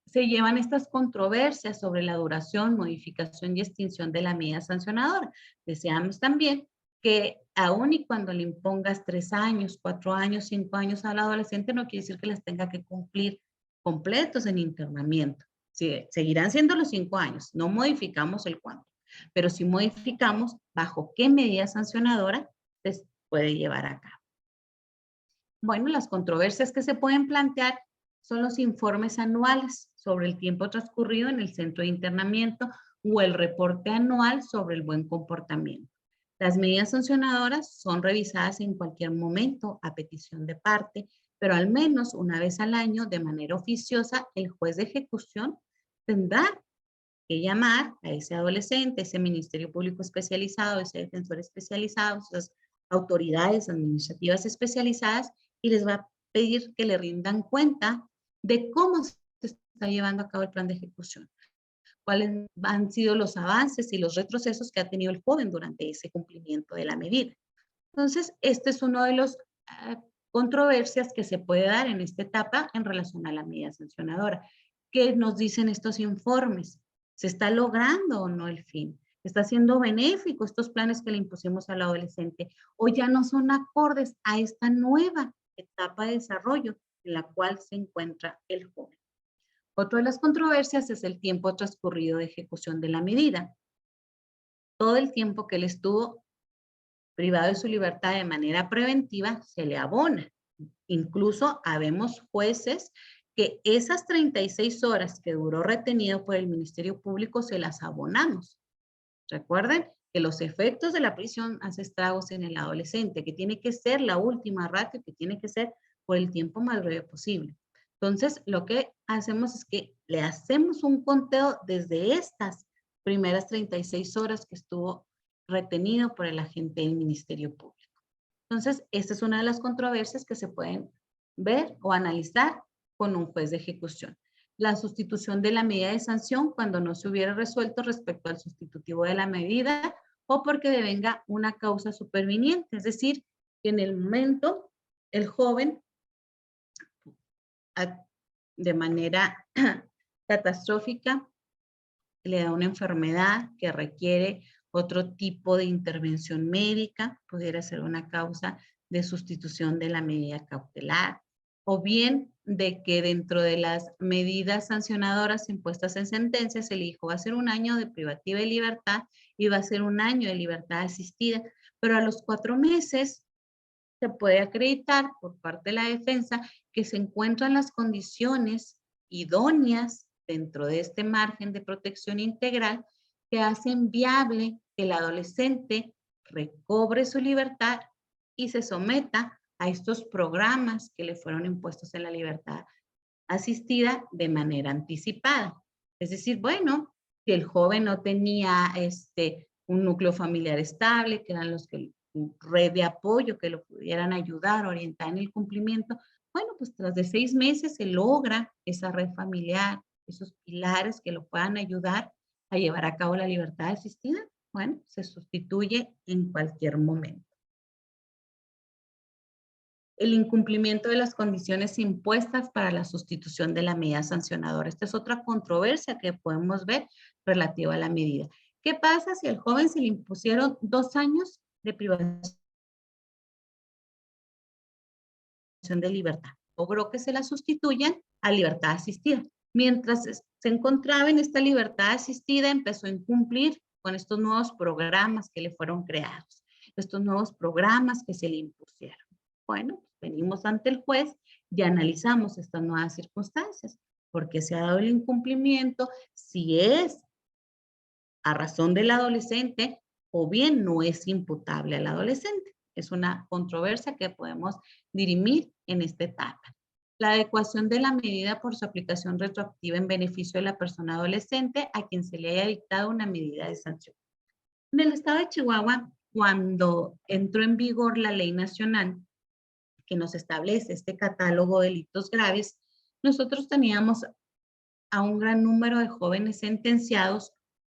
se llevan estas controversias sobre la duración, modificación y extinción de la medida sancionadora? Deseamos también que aun y cuando le impongas 3 años, 4 años, 5 años al adolescente, no quiere decir que les tenga que cumplir completos en internamiento. Sí, seguirán siendo los 5 años, no modificamos el cuánto, pero sí modificamos bajo qué medida sancionadora se puede llevar a cabo. Bueno, las controversias que se pueden plantear son los informes anuales sobre el tiempo transcurrido en el centro de internamiento o el reporte anual sobre el buen comportamiento. Las medidas sancionadoras son revisadas en cualquier momento a petición de parte, pero al menos una vez al año, de manera oficiosa, el juez de ejecución tendrá que llamar a ese adolescente, ese Ministerio Público especializado, ese defensor especializado, esas autoridades administrativas especializadas, y les va a pedir que le rindan cuenta de cómo se está llevando a cabo el plan de ejecución, cuáles han sido los avances y los retrocesos que ha tenido el joven durante ese cumplimiento de la medida. Entonces, este es uno de los controversias que se puede dar en esta etapa en relación a la medida sancionadora. ¿qué nos dicen estos informes? ¿Se está logrando o no el fin? ¿Está siendo benéfico estos planes que le impusimos al adolescente? ¿O ya no son acordes a esta nueva etapa de desarrollo en la cual se encuentra el joven? Otra de las controversias es el tiempo transcurrido de ejecución de la medida. Todo el tiempo que él estuvo privado de su libertad de manera preventiva se le abona. Incluso habemos jueces que esas 36 horas que duró retenido por el Ministerio Público se las abonamos. Recuerden que los efectos de la prisión hacen estragos en el adolescente, que tiene que ser la última ratio, que tiene que ser por el tiempo más breve posible. Entonces, lo que hacemos es que le hacemos un conteo desde estas primeras 36 horas que estuvo retenido por el agente del Ministerio Público. Entonces, esta es una de las controversias que se pueden ver o analizar con un juez de ejecución. La sustitución de la medida de sanción cuando no se hubiera resuelto respecto al sustitutivo de la medida o porque devenga una causa superviniente, es decir, que en el momento el joven de manera catastrófica le da una enfermedad que requiere otro tipo de intervención médica, pudiera ser una causa de sustitución de la medida cautelar, o bien de que dentro de las medidas sancionadoras impuestas en sentencia se le dijo va a ser un año de privativa de libertad y va a ser un año de libertad asistida, pero a los 4 meses se puede acreditar por parte de la defensa que se encuentran las condiciones idóneas dentro de este margen de protección integral que hacen viable que el adolescente recobre su libertad y se someta a estos programas que le fueron impuestos en la libertad asistida de manera anticipada. Es decir, bueno, si el joven no tenía un núcleo familiar estable, que eran los que red de apoyo que lo pudieran ayudar, orientar en el cumplimiento, bueno, pues tras de 6 meses se logra esa red familiar, esos pilares que lo puedan ayudar a llevar a cabo la libertad asistida, bueno, se sustituye en cualquier momento. El incumplimiento de las condiciones impuestas para la sustitución de la medida sancionadora. Esta es otra controversia que podemos ver relativa a la medida. ¿Qué pasa si al joven se le impusieron 2 años de privación de libertad? Logró que se la sustituyan a libertad asistida. Mientras se encontraba en esta libertad asistida, empezó a incumplir con estos nuevos programas que le fueron creados, estos nuevos programas que se le impusieron. Bueno, venimos ante el juez y analizamos estas nuevas circunstancias. ¿Por qué se ha dado el incumplimiento? Si es a razón del adolescente o bien no es imputable al adolescente. Es una controversia que podemos dirimir en esta etapa. La adecuación de la medida por su aplicación retroactiva en beneficio de la persona adolescente a quien se le haya dictado una medida de sanción. En el estado de Chihuahua, cuando entró en vigor la ley nacional que nos establece este catálogo de delitos graves, nosotros teníamos a un gran número de jóvenes sentenciados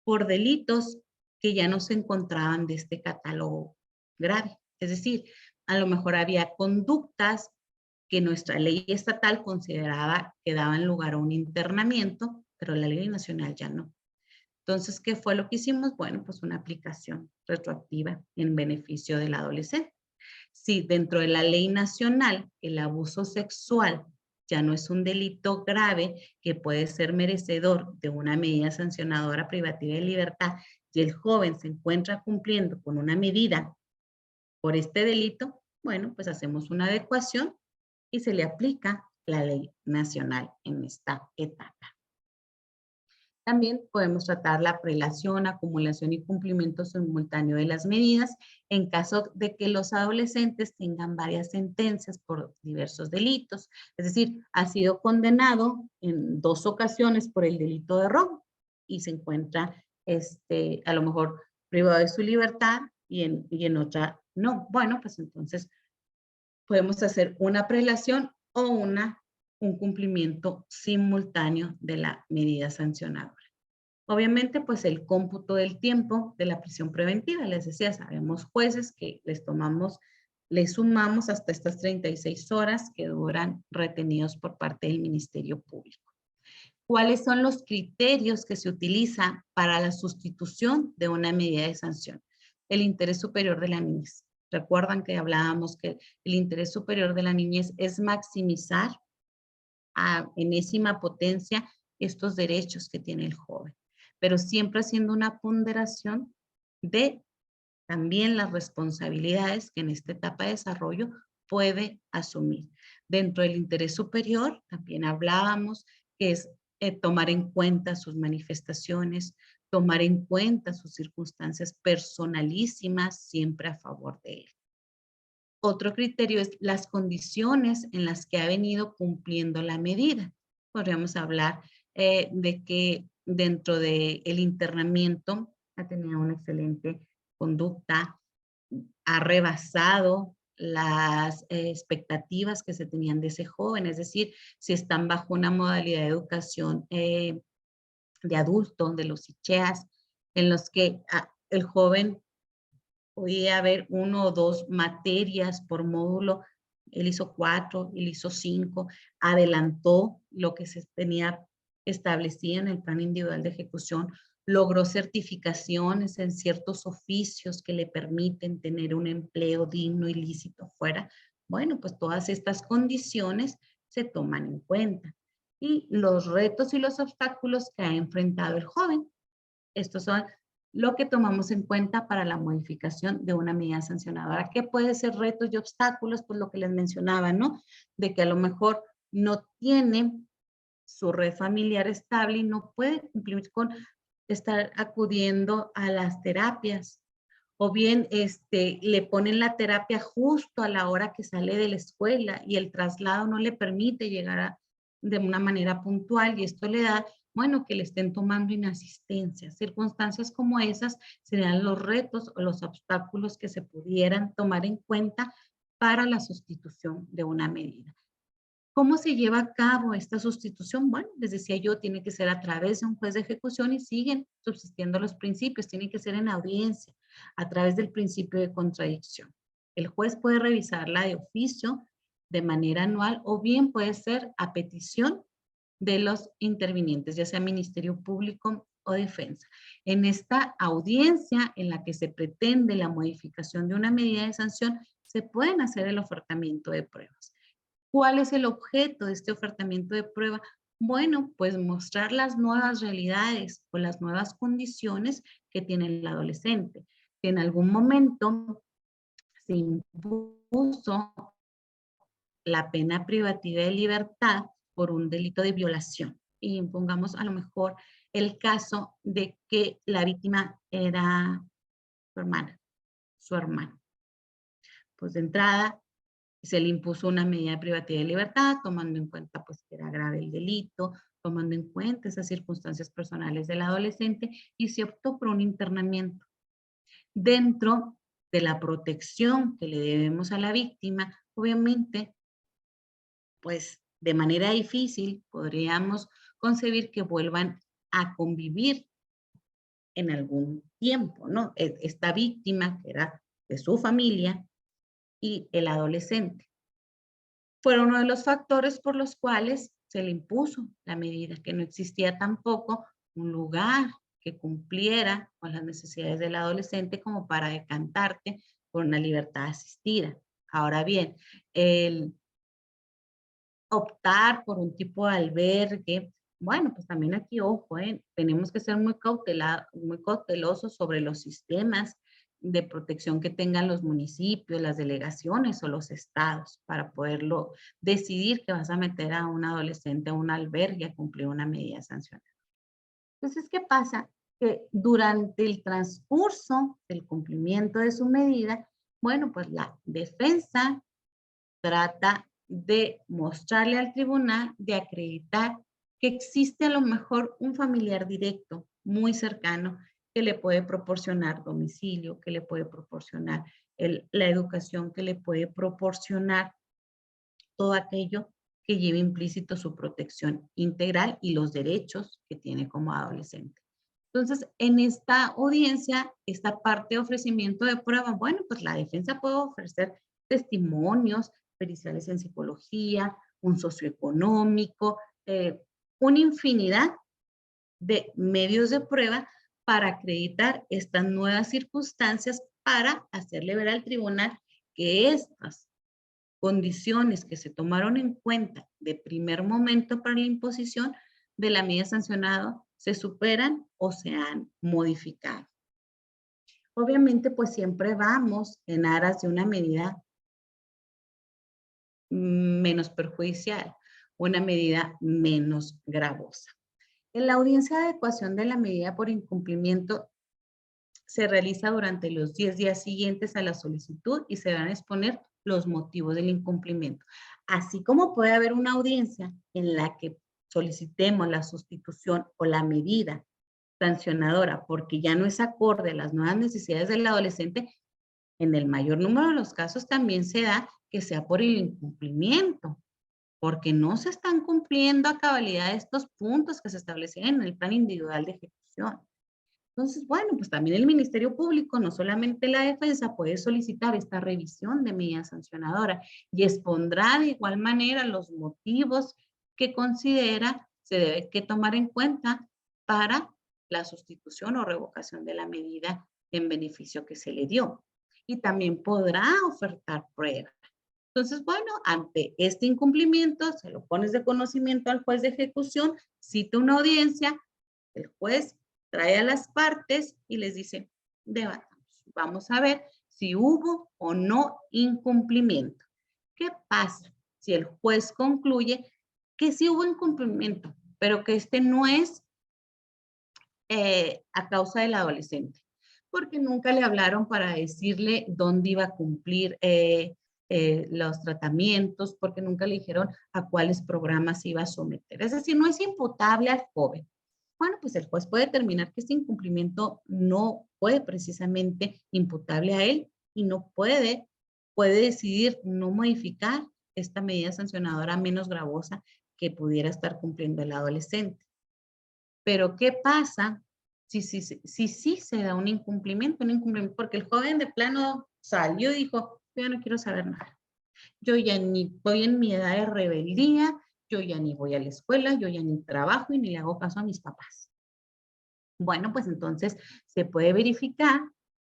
por delitos que ya no se encontraban de este catálogo grave. Es decir, a lo mejor había conductas que nuestra ley estatal consideraba que daban lugar a un internamiento, pero la ley nacional ya no. Entonces, ¿qué fue lo que hicimos? Bueno, pues una aplicación retroactiva en beneficio del adolescente. Si dentro de la ley nacional el abuso sexual ya no es un delito grave que puede ser merecedor de una medida sancionadora privativa de libertad y el joven se encuentra cumpliendo con una medida por este delito, bueno, pues hacemos una adecuación y se le aplica la ley nacional en esta etapa. También podemos tratar la prelación, acumulación y cumplimiento simultáneo de las medidas en caso de que los adolescentes tengan varias sentencias por diversos delitos. Es decir, ha sido condenado en 2 ocasiones por el delito de robo y se encuentra a lo mejor privado de su libertad y en otra no. Bueno, pues entonces podemos hacer una prelación o un cumplimiento simultáneo de la medida sancionadora. Obviamente, pues el cómputo del tiempo de la prisión preventiva, les decía, sabemos jueces que les sumamos hasta estas 36 horas que duran retenidos por parte del Ministerio Público. ¿Cuáles son los criterios que se utilizan para la sustitución de una medida de sanción? El interés superior de la niñez. Recuerdan que hablábamos que el interés superior de la niñez es maximizar a enésima potencia estos derechos que tiene el joven, pero siempre haciendo una ponderación de también las responsabilidades que en esta etapa de desarrollo puede asumir. Dentro del interés superior, también hablábamos que es tomar en cuenta sus manifestaciones, tomar en cuenta sus circunstancias personalísimas, siempre a favor de él. Otro criterio es las condiciones en las que ha venido cumpliendo la medida. Podríamos hablar de que dentro del internamiento ha tenido una excelente conducta, ha rebasado las expectativas que se tenían de ese joven, es decir, si están bajo una modalidad de educación de adulto, de los ICHEAS, en los que el joven podía haber 1 o 2 materias por módulo, él hizo 4, él hizo 5, adelantó lo que se tenía establecido en el plan individual de ejecución, logró certificaciones en ciertos oficios que le permiten tener un empleo digno y lícito fuera. Bueno, pues todas estas condiciones se toman en cuenta. Y los retos y los obstáculos que ha enfrentado el joven. Estos son lo que tomamos en cuenta para la modificación de una medida sancionadora. ¿Qué puede ser retos y obstáculos? Pues lo que les mencionaba, ¿no? De que a lo mejor no tiene su red familiar estable y no puede cumplir con estar acudiendo a las terapias. O bien le ponen la terapia justo a la hora que sale de la escuela y el traslado no le permite llegar de una manera puntual y esto le da, bueno, que le estén tomando inasistencia. Circunstancias como esas serían los retos o los obstáculos que se pudieran tomar en cuenta para la sustitución de una medida. ¿Cómo se lleva a cabo esta sustitución? Bueno, les decía yo, tiene que ser a través de un juez de ejecución y siguen subsistiendo los principios, tiene que ser en audiencia, a través del principio de contradicción. El juez puede revisarla de oficio, de manera anual, o bien puede ser a petición de los intervinientes, ya sea Ministerio Público o Defensa. En esta audiencia en la que se pretende la modificación de una medida de sanción, se pueden hacer el ofertamiento de pruebas. ¿Cuál es el objeto de este ofertamiento de prueba? Bueno, pues mostrar las nuevas realidades o las nuevas condiciones que tiene el adolescente. Que en algún momento se impuso la pena privativa de libertad por un delito de violación. Y pongamos a lo mejor el caso de que la víctima era su hermana, su hermano. Pues de entrada, se le impuso una medida de privativa de libertad, tomando en cuenta pues que era grave el delito, tomando en cuenta esas circunstancias personales del adolescente y se optó por un internamiento. Dentro de la protección que le debemos a la víctima, obviamente, pues de manera difícil podríamos concebir que vuelvan a convivir en algún tiempo, ¿no? Esta víctima que era de su familia y el adolescente. Fueron uno de los factores por los cuales se le impuso la medida, que no existía tampoco un lugar que cumpliera con las necesidades del adolescente como para decantarte por una libertad asistida. Ahora bien, el optar por un tipo de albergue, bueno, pues también aquí, ojo, tenemos que ser muy cautelosos sobre los sistemas de protección que tengan los municipios, las delegaciones o los estados para poderlo decidir que vas a meter a un adolescente a un albergue a cumplir una medida sancionada. Entonces, ¿qué pasa? Que durante el transcurso del cumplimiento de su medida, bueno, pues la defensa trata de mostrarle al tribunal, de acreditar que existe a lo mejor un familiar directo, muy cercano, que le puede proporcionar domicilio, que le puede proporcionar la educación, que le puede proporcionar todo aquello que lleve implícito su protección integral y los derechos que tiene como adolescente. Entonces, en esta audiencia, esta parte de ofrecimiento de prueba, bueno, pues la defensa puede ofrecer testimonios periciales en psicología, un socioeconómico, una infinidad de medios de prueba para acreditar estas nuevas circunstancias para hacerle ver al tribunal que estas condiciones que se tomaron en cuenta de primer momento para la imposición de la medida sancionada se superan o se han modificado. Obviamente, pues siempre vamos en aras de una medida menos perjudicial, una medida menos gravosa. En la audiencia de adecuación de la medida por incumplimiento se realiza durante los 10 días siguientes a la solicitud y se van a exponer los motivos del incumplimiento. Así como puede haber una audiencia en la que solicitemos la sustitución o la medida sancionadora porque ya no es acorde a las nuevas necesidades del adolescente, en el mayor número de los casos también se da que sea por el incumplimiento, porque no se están cumpliendo a cabalidad estos puntos que se establecen en el plan individual de ejecución. Entonces, bueno, pues también el Ministerio Público, no solamente la defensa, puede solicitar esta revisión de medida sancionadora y expondrá de igual manera los motivos que considera se debe que tomar en cuenta para la sustitución o revocación de la medida en beneficio que se le dio. Y también podrá ofertar pruebas. Entonces, bueno, ante este incumplimiento, se lo pones de conocimiento al juez de ejecución, cita una audiencia, el juez trae a las partes y les dice, debatamos. Vamos a ver si hubo o no incumplimiento. ¿Qué pasa si el juez concluye que sí hubo incumplimiento, pero que este no es a causa del adolescente? Porque nunca le hablaron para decirle dónde iba a cumplir los tratamientos, porque nunca le dijeron a cuáles programas se iba a someter. Es decir, no es imputable al joven. Bueno, pues el juez puede determinar que este incumplimiento no fue precisamente imputable a él y no puede decidir no modificar esta medida sancionadora menos gravosa que pudiera estar cumpliendo el adolescente. Pero ¿qué pasa si sí se da un incumplimiento? Porque el joven de plano salió y dijo, yo ya no quiero saber nada. Yo ya ni voy en mi edad de rebeldía, yo ya ni voy a la escuela, yo ya ni trabajo y ni le hago caso a mis papás. Bueno, pues entonces se puede verificar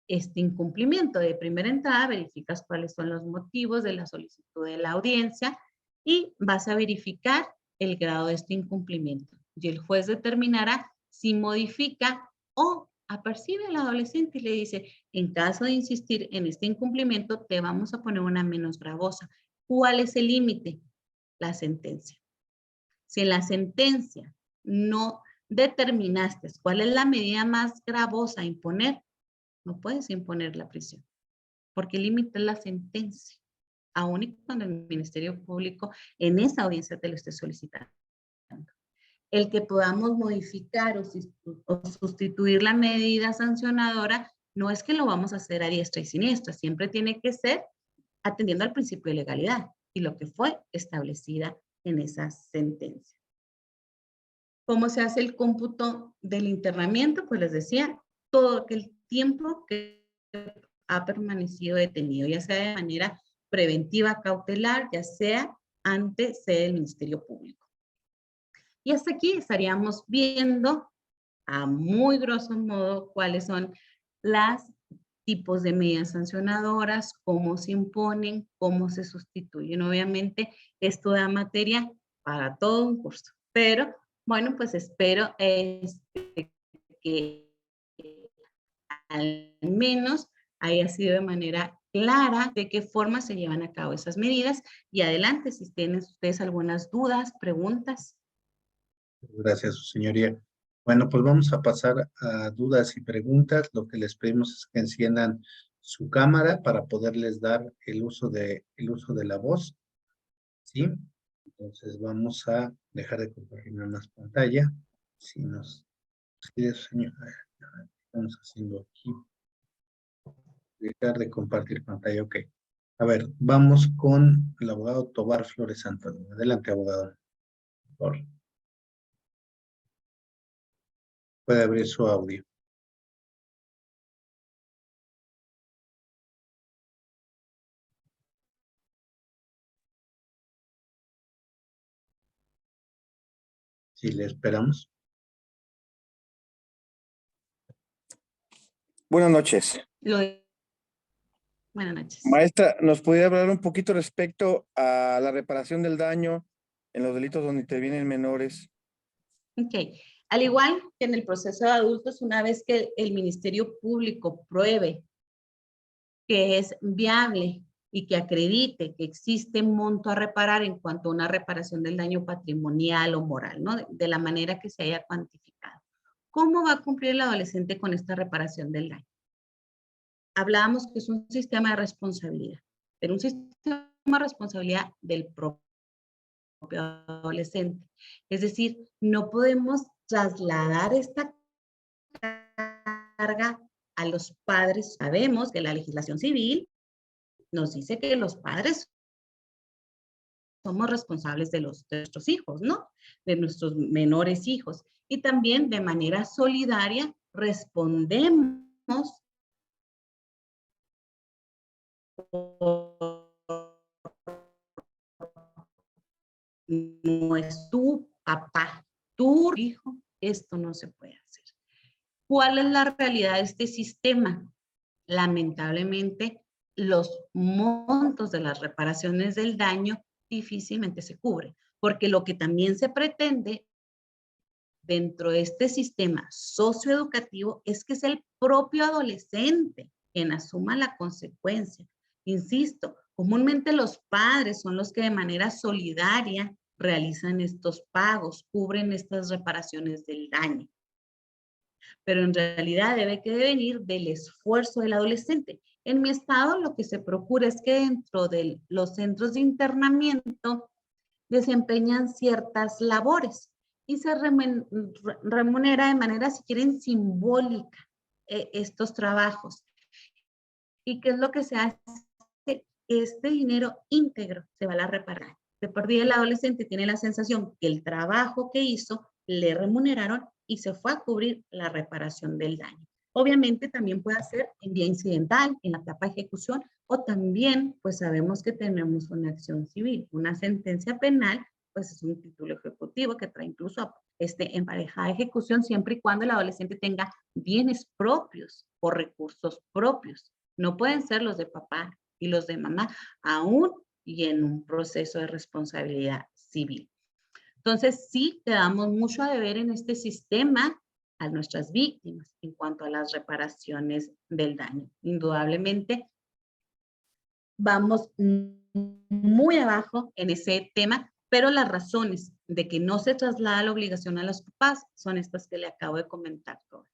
este incumplimiento. De primera entrada, verificas cuáles son los motivos de la solicitud de la audiencia y vas a verificar el grado de este incumplimiento. Y el juez determinará si modifica o apercibe al adolescente y le dice, en caso de insistir en este incumplimiento, te vamos a poner una menos gravosa. ¿Cuál es el límite? La sentencia. Si en la sentencia no determinaste cuál es la medida más gravosa a imponer, no puedes imponer la prisión, porque el límite es la sentencia, aun y cuando el Ministerio Público en esa audiencia te lo esté solicitando. El que podamos modificar o sustituir la medida sancionadora no es que lo vamos a hacer a diestra y siniestra, siempre tiene que ser atendiendo al principio de legalidad y lo que fue establecida en esa sentencia. ¿Cómo se hace el cómputo del internamiento? Pues les decía, todo el tiempo que ha permanecido detenido, ya sea de manera preventiva, cautelar, ya sea ante sede del Ministerio Público. Y hasta aquí estaríamos viendo a muy grosso modo cuáles son los tipos de medidas sancionadoras, cómo se imponen, cómo se sustituyen. Obviamente, esto da materia para todo un curso, pero bueno, pues espero que al menos haya sido de manera clara de qué forma se llevan a cabo esas medidas. Y adelante, si tienen ustedes algunas dudas, preguntas. Gracias, su señoría. Bueno, pues vamos a pasar a dudas y preguntas. Lo que les pedimos es que enciendan su cámara para poderles dar el uso de la voz. ¿Sí? Entonces vamos a dejar de compartir más pantalla. Si nos pide, señor, estamos haciendo aquí. Dejar de compartir pantalla, ok. A ver, vamos con el abogado Tobar Flores Antonio. Adelante, abogado. Por favor. Puede abrir su audio. Sí, le esperamos. Buenas noches. Buenas noches. Maestra, ¿nos podría hablar un poquito respecto a la reparación del daño en los delitos donde intervienen menores? Ok. Al igual que en el proceso de adultos, una vez que el Ministerio Público pruebe que es viable y que acredite que existe monto a reparar en cuanto a una reparación del daño patrimonial o moral, ¿no? De la manera que se haya cuantificado. ¿Cómo va a cumplir el adolescente con esta reparación del daño? Hablábamos que es un sistema de responsabilidad, pero un sistema de responsabilidad del propio adolescente. Es decir, no podemos trasladar esta carga a los padres. Sabemos que la legislación civil nos dice que los padres somos responsables de nuestros hijos, ¿no? De nuestros menores hijos. Y también de manera solidaria respondemos no es tu papá, tu hijo, esto no se puede hacer. ¿Cuál es la realidad de este sistema? Lamentablemente, los montos de las reparaciones del daño difícilmente se cubren, porque lo que también se pretende dentro de este sistema socioeducativo es que es el propio adolescente quien asuma la consecuencia. Insisto, comúnmente los padres son los que de manera solidaria realizan estos pagos, cubren estas reparaciones del daño. Pero en realidad debe venir del esfuerzo del adolescente. En mi estado lo que se procura es que dentro de los centros de internamiento desempeñan ciertas labores y se remunera de manera, si quieren, simbólica estos trabajos. ¿Y qué es lo que se hace? Este dinero íntegro se va a la reparar. De por día el adolescente tiene la sensación que el trabajo que hizo le remuneraron y se fue a cubrir la reparación del daño. Obviamente también puede ser en vía incidental, en la etapa de ejecución, o también pues sabemos que tenemos una acción civil, una sentencia penal, pues es un título ejecutivo que trae incluso emparejada de ejecución siempre y cuando el adolescente tenga bienes propios o recursos propios. No pueden ser los de papá y los de mamá, aún y en un proceso de responsabilidad civil. Entonces, sí, quedamos mucho a deber en este sistema a nuestras víctimas en cuanto a las reparaciones del daño. Indudablemente, vamos muy abajo en ese tema, pero las razones de que no se traslada la obligación a los papás son estas que le acabo de comentar, Robert.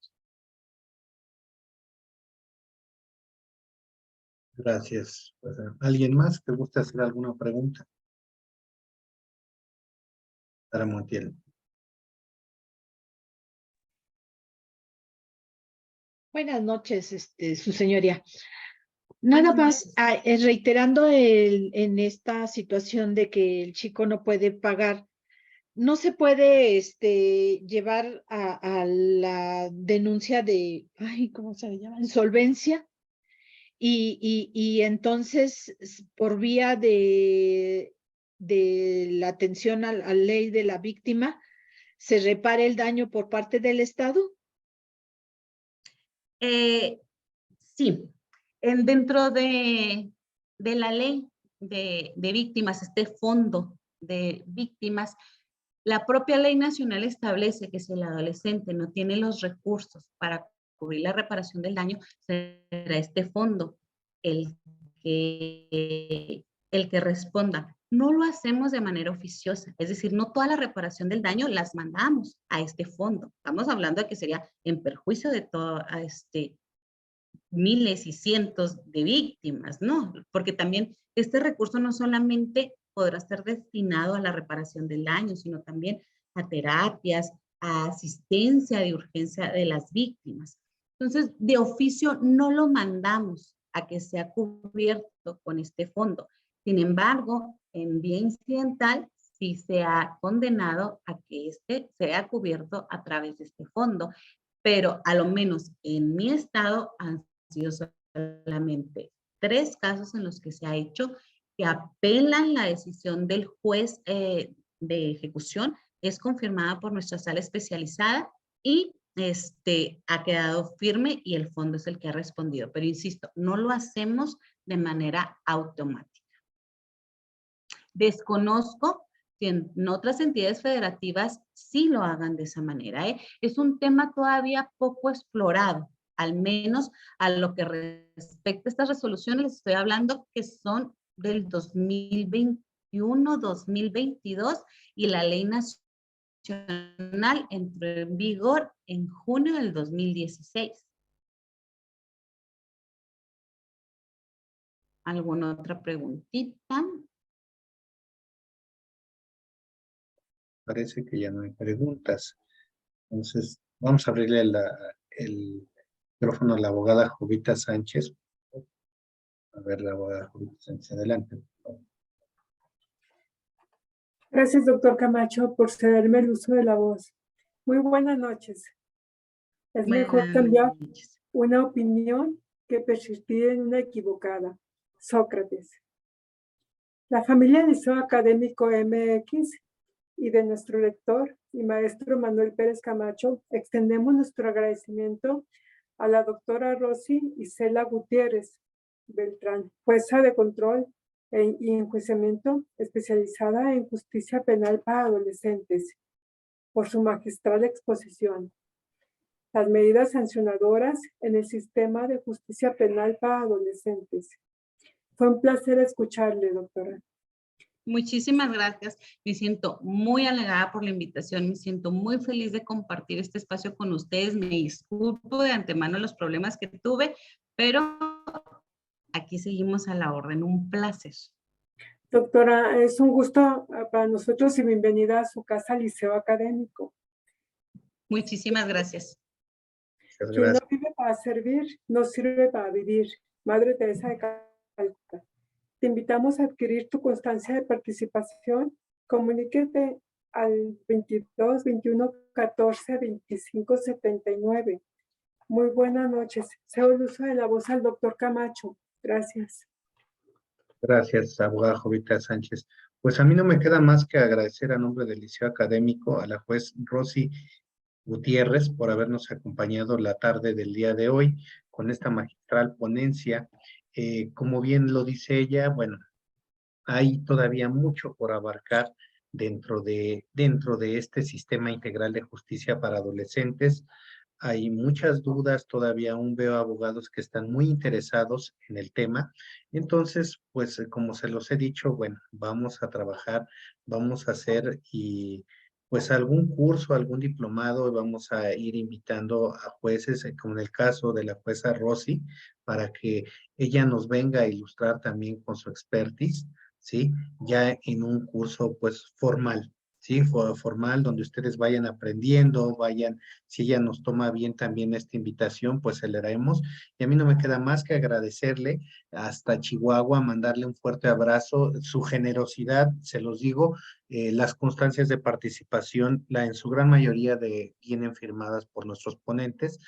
Gracias. Pues, ¿alguien más que guste hacer alguna pregunta? Para Montiel. Buenas noches, su señoría. Nada más, reiterando en esta situación de que el chico no puede pagar, no se puede llevar a la denuncia de, ay, ¿cómo se llama? Insolvencia. Y entonces, por vía de la atención a la ley de la víctima, ¿se repare el daño por parte del Estado? Sí, dentro de la ley de víctimas, este fondo de víctimas, la propia ley nacional establece que si el adolescente no tiene los recursos para cubrir la reparación del daño, será este fondo el que responda. No lo hacemos de manera oficiosa, es decir, no toda la reparación del daño las mandamos a este fondo. Estamos hablando de que sería en perjuicio de todo miles y cientos de víctimas, ¿no? Porque también este recurso no solamente podrá ser destinado a la reparación del daño, sino también a terapias, a asistencia de urgencia de las víctimas. Entonces, de oficio no lo mandamos a que sea cubierto con este fondo. Sin embargo, en vía incidental, sí se ha condenado a que este sea cubierto a través de este fondo, pero a lo menos en mi estado han sido solamente 3 casos en los que se ha hecho que apelan la decisión del juez de ejecución es confirmada por nuestra sala especializada y ha quedado firme y el fondo es el que ha respondido. Pero insisto, no lo hacemos de manera automática. Desconozco si en otras entidades federativas sí lo hagan de esa manera, ¿eh? Es un tema todavía poco explorado, al menos a lo que respecta a estas resoluciones, les estoy hablando que son del 2021, 2022 y la ley nacional entró en vigor en junio del 2016. ¿Alguna otra preguntita? Parece que ya no hay preguntas. Entonces, vamos a abrirle el micrófono a la abogada Jovita Sánchez. A ver, la abogada Jovita Sánchez, adelante. Gracias, doctor Camacho, por cederme el uso de la voz. Muy buenas noches. Es mejor cambiar una opinión que persistir en una equivocada. Sócrates. La familia del Liceo Académico MX y de nuestro rector y maestro Manuel Pérez Camacho, extendemos nuestro agradecimiento a la doctora Rosy Isela Gutiérrez Beltrán, jueza de control y enjuiciamiento especializada en justicia penal para adolescentes, por su magistral exposición. Las medidas sancionadoras en el sistema de justicia penal para adolescentes. Fue un placer escucharle, doctora. Muchísimas gracias. Me siento muy halagada por la invitación. Me siento muy feliz de compartir este espacio con ustedes. Me disculpo de antemano los problemas que tuve, pero aquí seguimos a la orden. Un placer. Doctora, es un gusto para nosotros y bienvenida a su casa Liceo Académico. Muchísimas gracias. Quien no vive para servir, no sirve para vivir. Madre Teresa de Calcuta. Te invitamos a adquirir tu constancia de participación. Comuníquete al 22 21 14 25 79. Muy buenas noches. Cedo el uso de la voz al doctor Camacho. Gracias. Gracias, abogada Jovita Sánchez. Pues a mí no me queda más que agradecer a nombre del Liceo Académico a la juez Rosy Gutiérrez por habernos acompañado la tarde del día de hoy con esta magistral ponencia. Como bien lo dice ella, bueno, hay todavía mucho por abarcar dentro de este sistema integral de justicia para adolescentes. Hay muchas dudas, todavía aún veo abogados que están muy interesados en el tema. Entonces, pues como se los he dicho, bueno, vamos a trabajar, vamos a hacer y pues algún curso, algún diplomado, vamos a ir invitando a jueces, como en el caso de la jueza Rosy, para que ella nos venga a ilustrar también con su expertise, ¿sí? Ya en un curso pues formal, ¿sí? Formal, donde ustedes vayan aprendiendo, vayan, si ella nos toma bien también esta invitación, pues se le haremos. Y a mí no me queda más que agradecerle hasta Chihuahua, mandarle un fuerte abrazo, su generosidad, se los digo, las constancias de participación, en su gran mayoría vienen firmadas por nuestros ponentes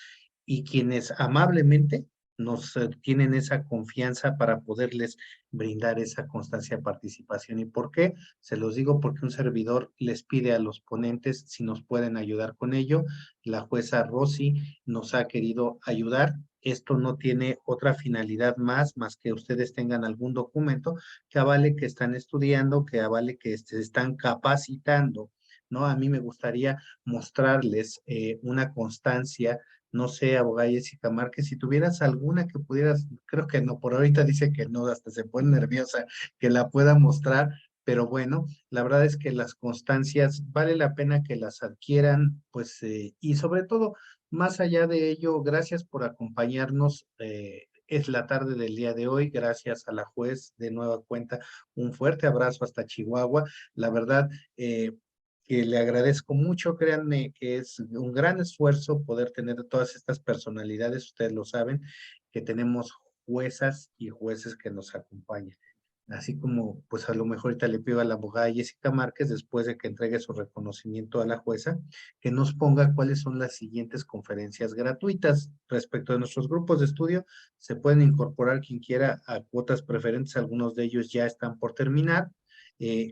y quienes amablemente nos tienen esa confianza para poderles brindar esa constancia de participación. ¿Y por qué? Se los digo porque un servidor les pide a los ponentes si nos pueden ayudar con ello. La jueza Rosy nos ha querido ayudar. Esto no tiene otra finalidad más que ustedes tengan algún documento que avale que están estudiando, que avale que se están capacitando, ¿no? A mí me gustaría mostrarles una constancia. No sé, abogada Jessica Márquez, si tuvieras alguna que pudieras, creo que no, por ahorita dice que no, hasta se pone nerviosa que la pueda mostrar, pero bueno, la verdad es que las constancias vale la pena que las adquieran, pues, y sobre todo, más allá de ello, gracias por acompañarnos. Es la tarde del día de hoy, gracias a la juez de nueva cuenta, un fuerte abrazo hasta Chihuahua. La verdad, que le agradezco mucho, créanme que es un gran esfuerzo poder tener todas estas personalidades, ustedes lo saben, que tenemos juezas y jueces que nos acompañan. Así como, pues a lo mejor ahorita le pido a la abogada Jessica Márquez, después de que entregue su reconocimiento a la jueza, que nos ponga cuáles son las siguientes conferencias gratuitas respecto de nuestros grupos de estudio. Se pueden incorporar quien quiera a cuotas preferentes, algunos de ellos ya están por terminar.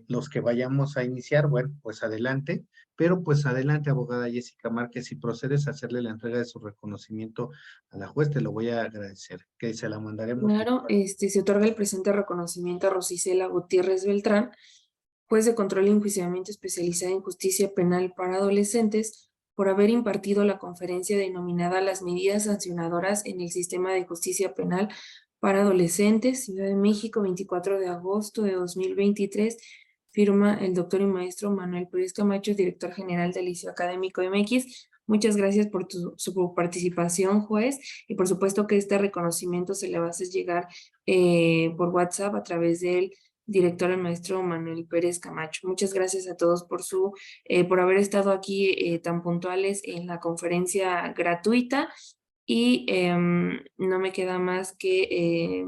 Los que vayamos a iniciar, bueno, pues adelante, pero pues adelante, abogada Jessica Márquez, si procedes a hacerle la entrega de su reconocimiento a la juez, te lo voy a agradecer, que se la mandaremos. Claro, se otorga el presente reconocimiento a Rosicela Gutiérrez Beltrán, juez de control y enjuiciamiento especializada en justicia penal para adolescentes, por haber impartido la conferencia denominada Las medidas sancionadoras en el sistema de justicia penal para adolescentes, Ciudad de México, 24 de agosto de 2023. Firma el doctor y maestro Manuel Pérez Camacho, director general del Liceo Académico MX. Muchas gracias por su participación, juez, y por supuesto que este reconocimiento se le va a hacer llegar por WhatsApp a través del director, el maestro Manuel Pérez Camacho. Muchas gracias a todos por haber estado aquí tan puntuales en la conferencia gratuita, y no me queda más que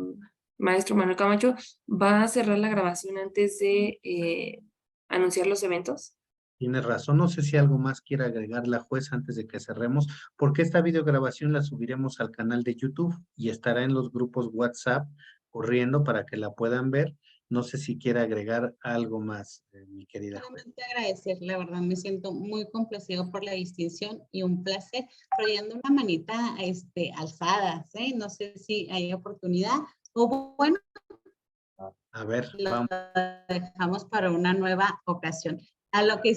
maestro Manuel Camacho, ¿va a cerrar la grabación antes de anunciar los eventos? Tienes razón, no sé si algo más quiere agregar la jueza antes de que cerremos, porque esta videograbación la subiremos al canal de YouTube y estará en los grupos WhatsApp corriendo para que la puedan ver. No sé si quiere agregar algo más, mi querida jueza. Solamente agradecer, la verdad me siento muy complacido por la distinción y un placer, trayendo una manita alzada, ¿sí? No sé si hay oportunidad o bueno, A ver, lo vamos. dejamos para una nueva ocasión. A lo que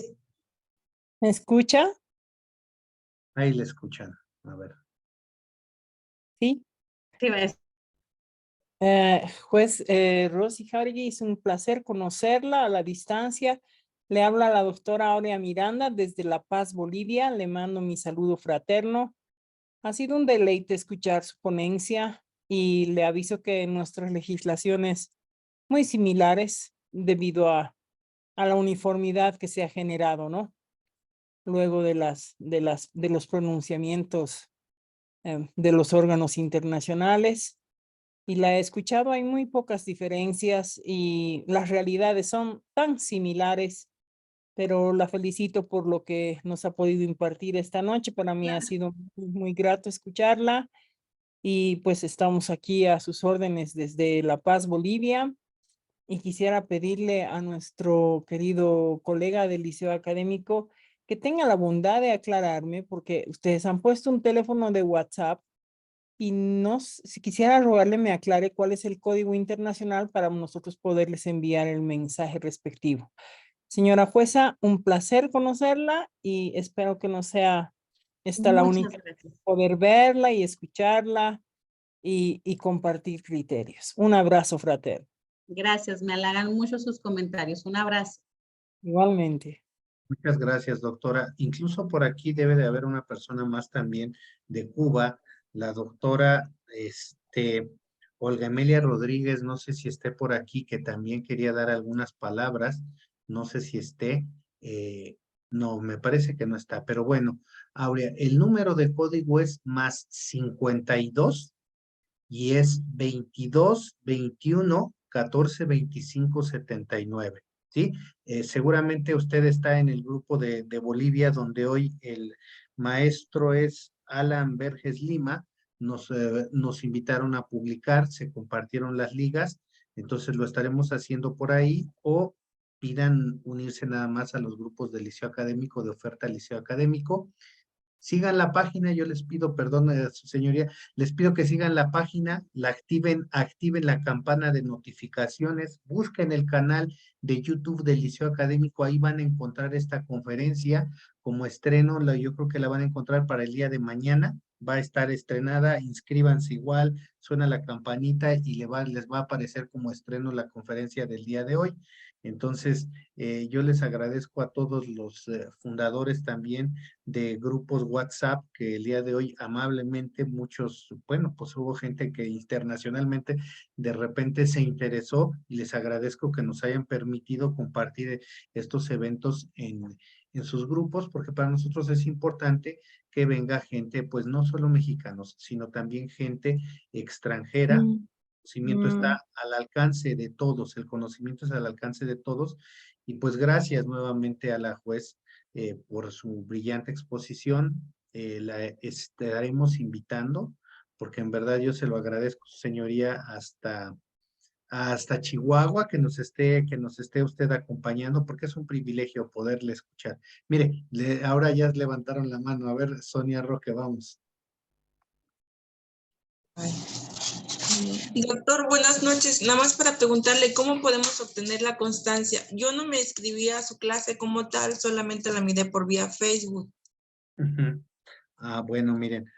¿Me escucha? Ahí le escuchan. A ver. Sí. sí va a decir. Juez Rosy Jauregui, es un placer conocerla a la distancia. Le habla la doctora Aurea Miranda desde La Paz, Bolivia. Le mando mi saludo fraterno. Ha sido un deleite escuchar su ponencia y le aviso que nuestras legislaciones muy similares debido a la uniformidad que se ha generado, ¿no? Luego de los pronunciamientos de los órganos internacionales. Y la he escuchado, hay muy pocas diferencias y las realidades son tan similares, pero la felicito por lo que nos ha podido impartir esta noche. Para mí ha sido muy grato escucharla y pues estamos aquí a sus órdenes desde La Paz, Bolivia. Y quisiera pedirle a nuestro querido colega del Liceo Académico que tenga la bondad de aclararme, porque ustedes han puesto un teléfono de WhatsApp y si quisiera rogarle me aclare cuál es el código internacional para nosotros poderles enviar el mensaje respectivo. Señora jueza, un placer conocerla y espero que no sea esta la Muchas única gracias. poder verla y escucharla y compartir criterios. Un abrazo fraterno. Gracias, me halagan mucho sus comentarios. Un abrazo. Igualmente. Muchas gracias, doctora. Incluso por aquí debe de haber una persona más también de Cuba, la doctora Olga Emilia Rodríguez, no sé si esté por aquí, que también quería dar algunas palabras, no sé si esté, no, me parece que no está, pero bueno, Aurea, el número de código es más 52 y es 22 21 14 25 79. ¿Sí? Seguramente usted está en el grupo de Bolivia, donde hoy el maestro es Alan Verges Lima. Nos invitaron a publicar, se compartieron las ligas, entonces lo estaremos haciendo por ahí, o pidan unirse nada más a los grupos del Liceo Académico, de oferta al Liceo Académico. Sigan la página, yo les pido, perdón, su señoría, les pido que sigan la página, la activen la campana de notificaciones, busquen el canal de YouTube del Liceo Académico, ahí van a encontrar esta conferencia como estreno, yo creo que la van a encontrar para el día de mañana, va a estar estrenada, inscríbanse igual, suena la campanita y les va a aparecer como estreno la conferencia del día de hoy. Entonces, yo les agradezco a todos los fundadores también de grupos WhatsApp que el día de hoy amablemente muchos, bueno, pues hubo gente que internacionalmente de repente se interesó y les agradezco que nos hayan permitido compartir estos eventos en sus grupos, porque para nosotros es importante que venga gente, pues no solo mexicanos, sino también gente extranjera. El conocimiento está al alcance de todos, el conocimiento es al alcance de todos, y pues gracias nuevamente a la juez por su brillante exposición. La estaremos invitando, porque en verdad yo se lo agradezco, señoría, hasta hasta Chihuahua que nos esté usted acompañando, porque es un privilegio poderle escuchar. Mire, ahora ya levantaron la mano. A ver, Sonia Roque, vamos. Doctor, buenas noches. Nada más para preguntarle cómo podemos obtener la constancia. Yo no me inscribí a su clase como tal, solamente la miré por vía Facebook. Bueno, miren,